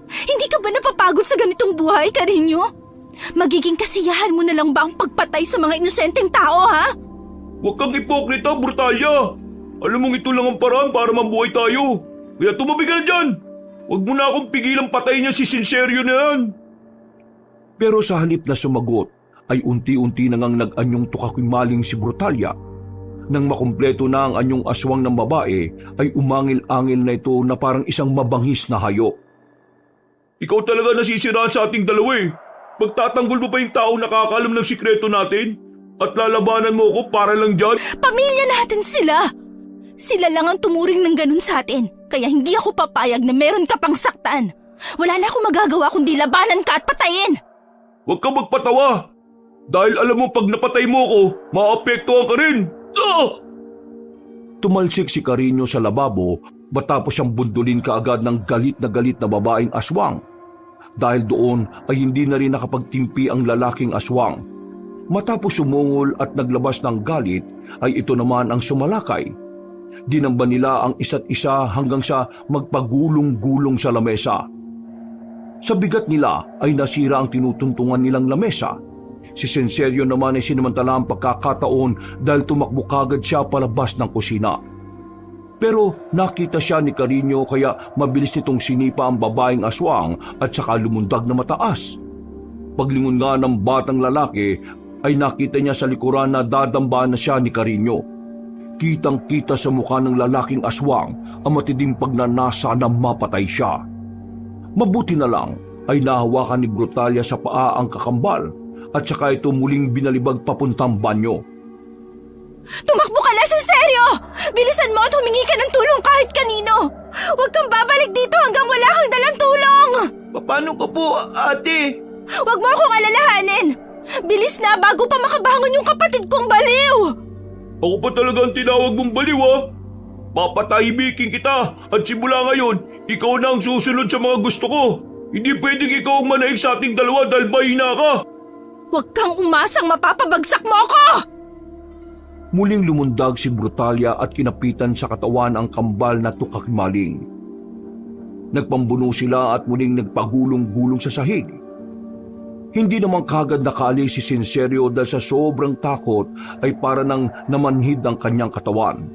Hindi ka ba napapagod sa ganitong buhay, Carino? Magiging kasiyahan mo na lang ba ang pagpatay sa mga inosenteng tao, ha? Huwag kang hipokrita, Brutalia. Alam mong ito lang ang paraan para mabuhay tayo. Kaya tumabi ka na dyan. Huwag mo na akong pigilang patayin niya si Sinserio na yan. Pero sa halip na sumagot, ay unti-unti nang nag-anyong tukakimaling si Brutalia. Nang makumpleto na ang anyong aswang ng babae, ay umangil-angil na ito na parang isang mabangis na hayop. Ikaw talaga nasisiraan sa ating dalawa eh. Pagtatanggol mo pa yung taong nakakalam ng sikreto natin? At lalabanan mo ako para lang dyan? Pamilya natin sila! Sila lang ang tumuring ng ganun sa atin, kaya hindi ako papayag na meron ka pang saktan. Wala na akong magagawa kundi labanan ka at patayin! Huwag kang magpatawa! Dahil alam mo pag napatay mo ako, maapektuhan ka rin! Ah! Tumalsik si Carino sa lababo matapos siyang bundulin kaagad ng galit na babaeng aswang. Dahil doon ay hindi na rin nakapagtimpi ang lalaking aswang. Matapos sumungol at naglabas ng galit ay ito naman ang sumalakay. Dinamba nila ang isa't isa hanggang sa magpagulong-gulong sa lamesa. Sa bigat nila ay nasira ang tinutuntungan nilang lamesa. Si Sinserio naman ay sinamantala ang pagkakataon dahil tumakbo kagad siya palabas ng kusina. Pero nakita siya ni Carino kaya mabilis nitong sinipa ang babaeng aswang at saka lumundag na mataas. Paglingon nga ng batang lalaki ay nakita niya sa likuran na dadamba na siya ni Carino. Kitang-kita sa mukha ng lalaking aswang ang matinding pagnanasa na mapatay siya. Mabuti na lang ay nahawakan ni Brutalia sa paa ang kakambal at saka ito muling binalibag papuntang banyo. Tumakbo ka na, Sinserio! Bilisan mo at humingi ka ng tulong kahit kanino! Huwag kang babalik dito hanggang wala kang dalang tulong! Paano ka po, ate? Huwag mo akong alalahanin! Bilis na bago pa makabangon yung kapatid kong baliw! Ako pa talaga ang tinawag mong baliw ha? Papatahibikin kita at simula ngayon, ikaw na ang susunod sa mga gusto ko. Hindi pwedeng ikaw ang manaig sa ating dalawa dahil mahina ka. Huwag kang umasang mapapabagsak mo ako! Muling lumundag si Brutalia at kinapitan sa katawan ang kambal na tukakimaling. Nagpambuno sila at muling nagpagulong-gulong sa sahig. Hindi naman kagad nakaalis si Sinserio dahil sa sobrang takot ay para nang namanhid ang kanyang katawan.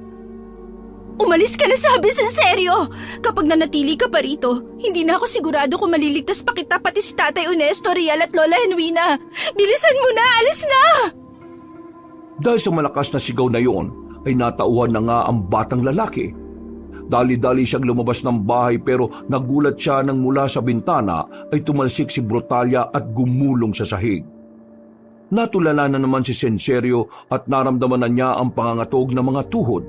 Umalis ka na, sabi, Sinserio! Kapag nanatili ka pa rito, hindi na ako sigurado kung maliligtas pa kita pati si Tatay Onesto, Rial at Lola Henwina. Bilisan mo na! Alis na! Dahil sa malakas na sigaw na iyon, ay natauhan na nga ang batang lalaki. Dali-dali siyang lumabas ng bahay pero nagulat siya nang mula sa bintana ay tumalsik si Brutalia at gumulong sa sahig. Natulala na naman si Sinserio at naramdaman na niya ang pangangatog ng mga tuhod.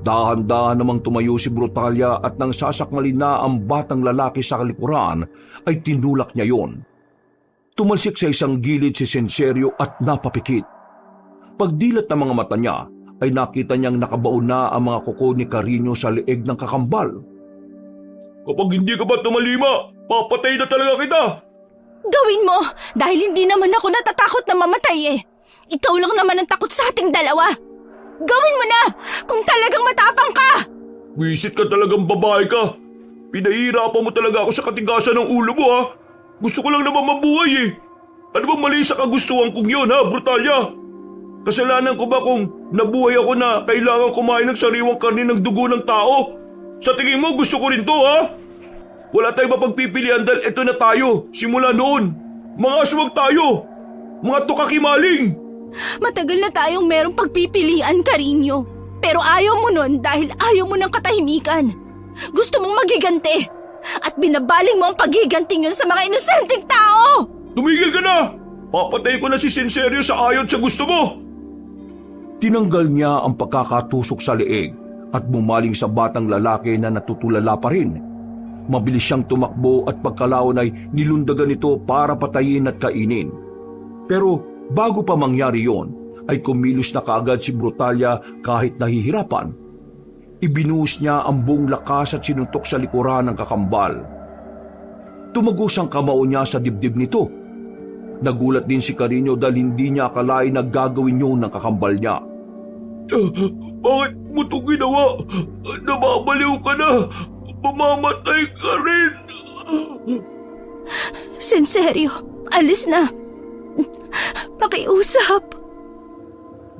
Dahan-dahan namang tumayo si Brutalia at nang sasakmalin na ang batang lalaki sa kalikuran ay tinulak niya yon. Tumalsik sa isang gilid si Sinserio at napapikit. Pagdilat ng mga mata niya, ay nakita niyang nakabaon na ang mga kuko ni Carino sa leeg ng kakambal. Kapag hindi ka ba tumalima, papatay na talaga kita! Gawin mo! Dahil hindi naman ako natatakot na mamatay eh. Ikaw lang naman ang takot sa ating dalawa. Gawin mo na! Kung talagang matapang ka! Wisit ka talagang babae ka. Pinahihirapan mo talaga ako sa katigasan ng ulo mo ha. Gusto ko lang naman mabuhay eh. Ano bang mali sa kagustuhan kong yun ha, Brutalia? Kasalanan ko ba kung nabuhay ako na kailangan kumain ng sariwang karne ng dugo ng tao? Sa tingin mo gusto ko rin to ha? Wala tayong mapagpipilian dahil ito na tayo simula noon. Mga aswang tayo. Mga tukakimaling. Matagal na tayong merong pagpipilian, Carino. Pero ayaw mo nun dahil ayaw mo ng katahimikan. Gusto mong maghiganti. At binabaling mo ang paghiganting yun sa mga inosenteng tao! Tumigil ka na! Papatay ko na si Sinserio sa ayon sa gusto mo! Tinanggal niya ang pagkakatusok sa leeg at bumaling sa batang lalaki na natutulala pa rin. Mabilis siyang tumakbo at pagkalaon ay nilundagan ito para patayin at kainin. Pero bago pa mangyari yon, ay kumilos na kaagad si Brutalia kahit nahihirapan. Ibinuhos niya ang buong lakas at sinuntok sa likuran ng kakambal. Tumagos ang kamao niya sa dibdib nito. Nagulat din si Carino dahil hindi niya akalain na gagawin yun ng kakambal niya. Bakit mo ito ginawa? Nababaliw ka na! Mamamatay ka rin! Sinserio, alis na. Pakiusap.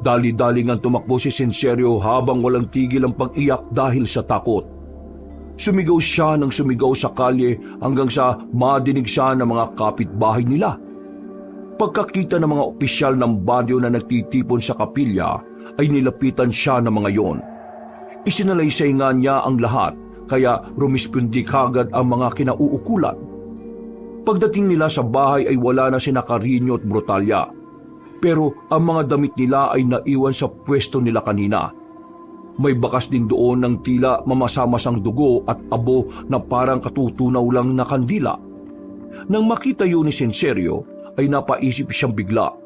Dali-dali nga tumakbo si Sinserio habang walang tigil ang pag-iyak dahil sa takot. Sumigaw siya ng sumigaw sa kalye hanggang sa madinig siya ng mga kapitbahay nila. Pagkakita ng mga opisyal ng baryo na nagtitipon sa kapilya, ay nilapitan siya ng mga yon. Isinalaysay nga niya ang lahat, kaya rumispondi kagad ang mga kinauukulan. Pagdating nila sa bahay ay wala na sina Carino at Brutalia. Pero ang mga damit nila ay naiwan sa pwesto nila kanina. May bakas din doon ng tila mamasamasang dugo at abo na parang katutunaw lang na kandila. Nang makita yun ni Sinserio, ay napaisip siyang bigla.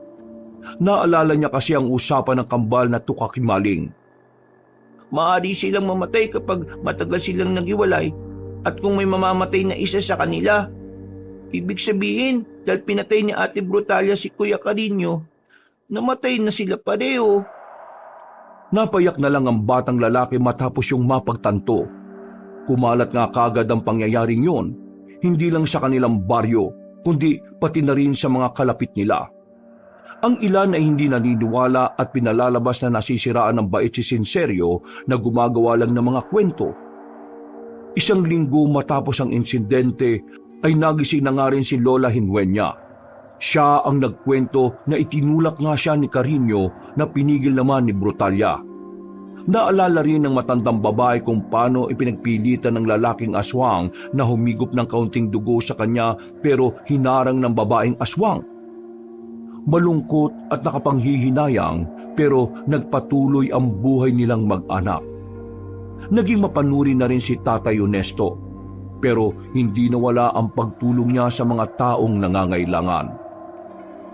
Naalala niya kasi ang usapan ng kambal na tukakimaling. Maaari silang mamatay kapag matagal silang naghiwalay at kung may mamamatay na isa sa kanila. Ibig sabihin, dahil pinatay ni Ate Brutalia si Kuya Carino, namatay na sila pareho. Napayak na lang ang batang lalaki matapos yung mapagtanto. Kumalat nga kagad ang pangyayaring yon, hindi lang sa kanilang baryo, kundi pati na rin sa mga kalapit nila. Ang ilan ay hindi naniniwala at pinalalabas na nasisiraan ng bait si Sinserio na gumagawa lang ng mga kwento. Isang linggo matapos ang insidente ay nagising na nga rin si Lola Hinuenya. Siya ang nagkwento na itinulak nga siya ni Carino na pinigil naman ni Brutalia. Naalala rin ng matandang babae kung paano ipinagpilitan ng lalaking aswang na humigop ng kaunting dugo sa kanya pero hinarang ng babaeng aswang. Malungkot at nakapanghihinayang pero nagpatuloy ang buhay nilang mag-anak. Naging mapanuri na rin si Tatay Ernesto pero hindi nawala ang pagtulong niya sa mga taong nangangailangan.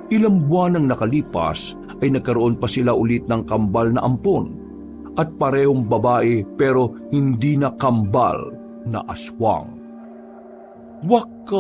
Ilang buwan nang nakalipas ay nagkaroon pa sila ulit ng kambal na ampon at parehong babae pero hindi na kambal na aswang. Wakas!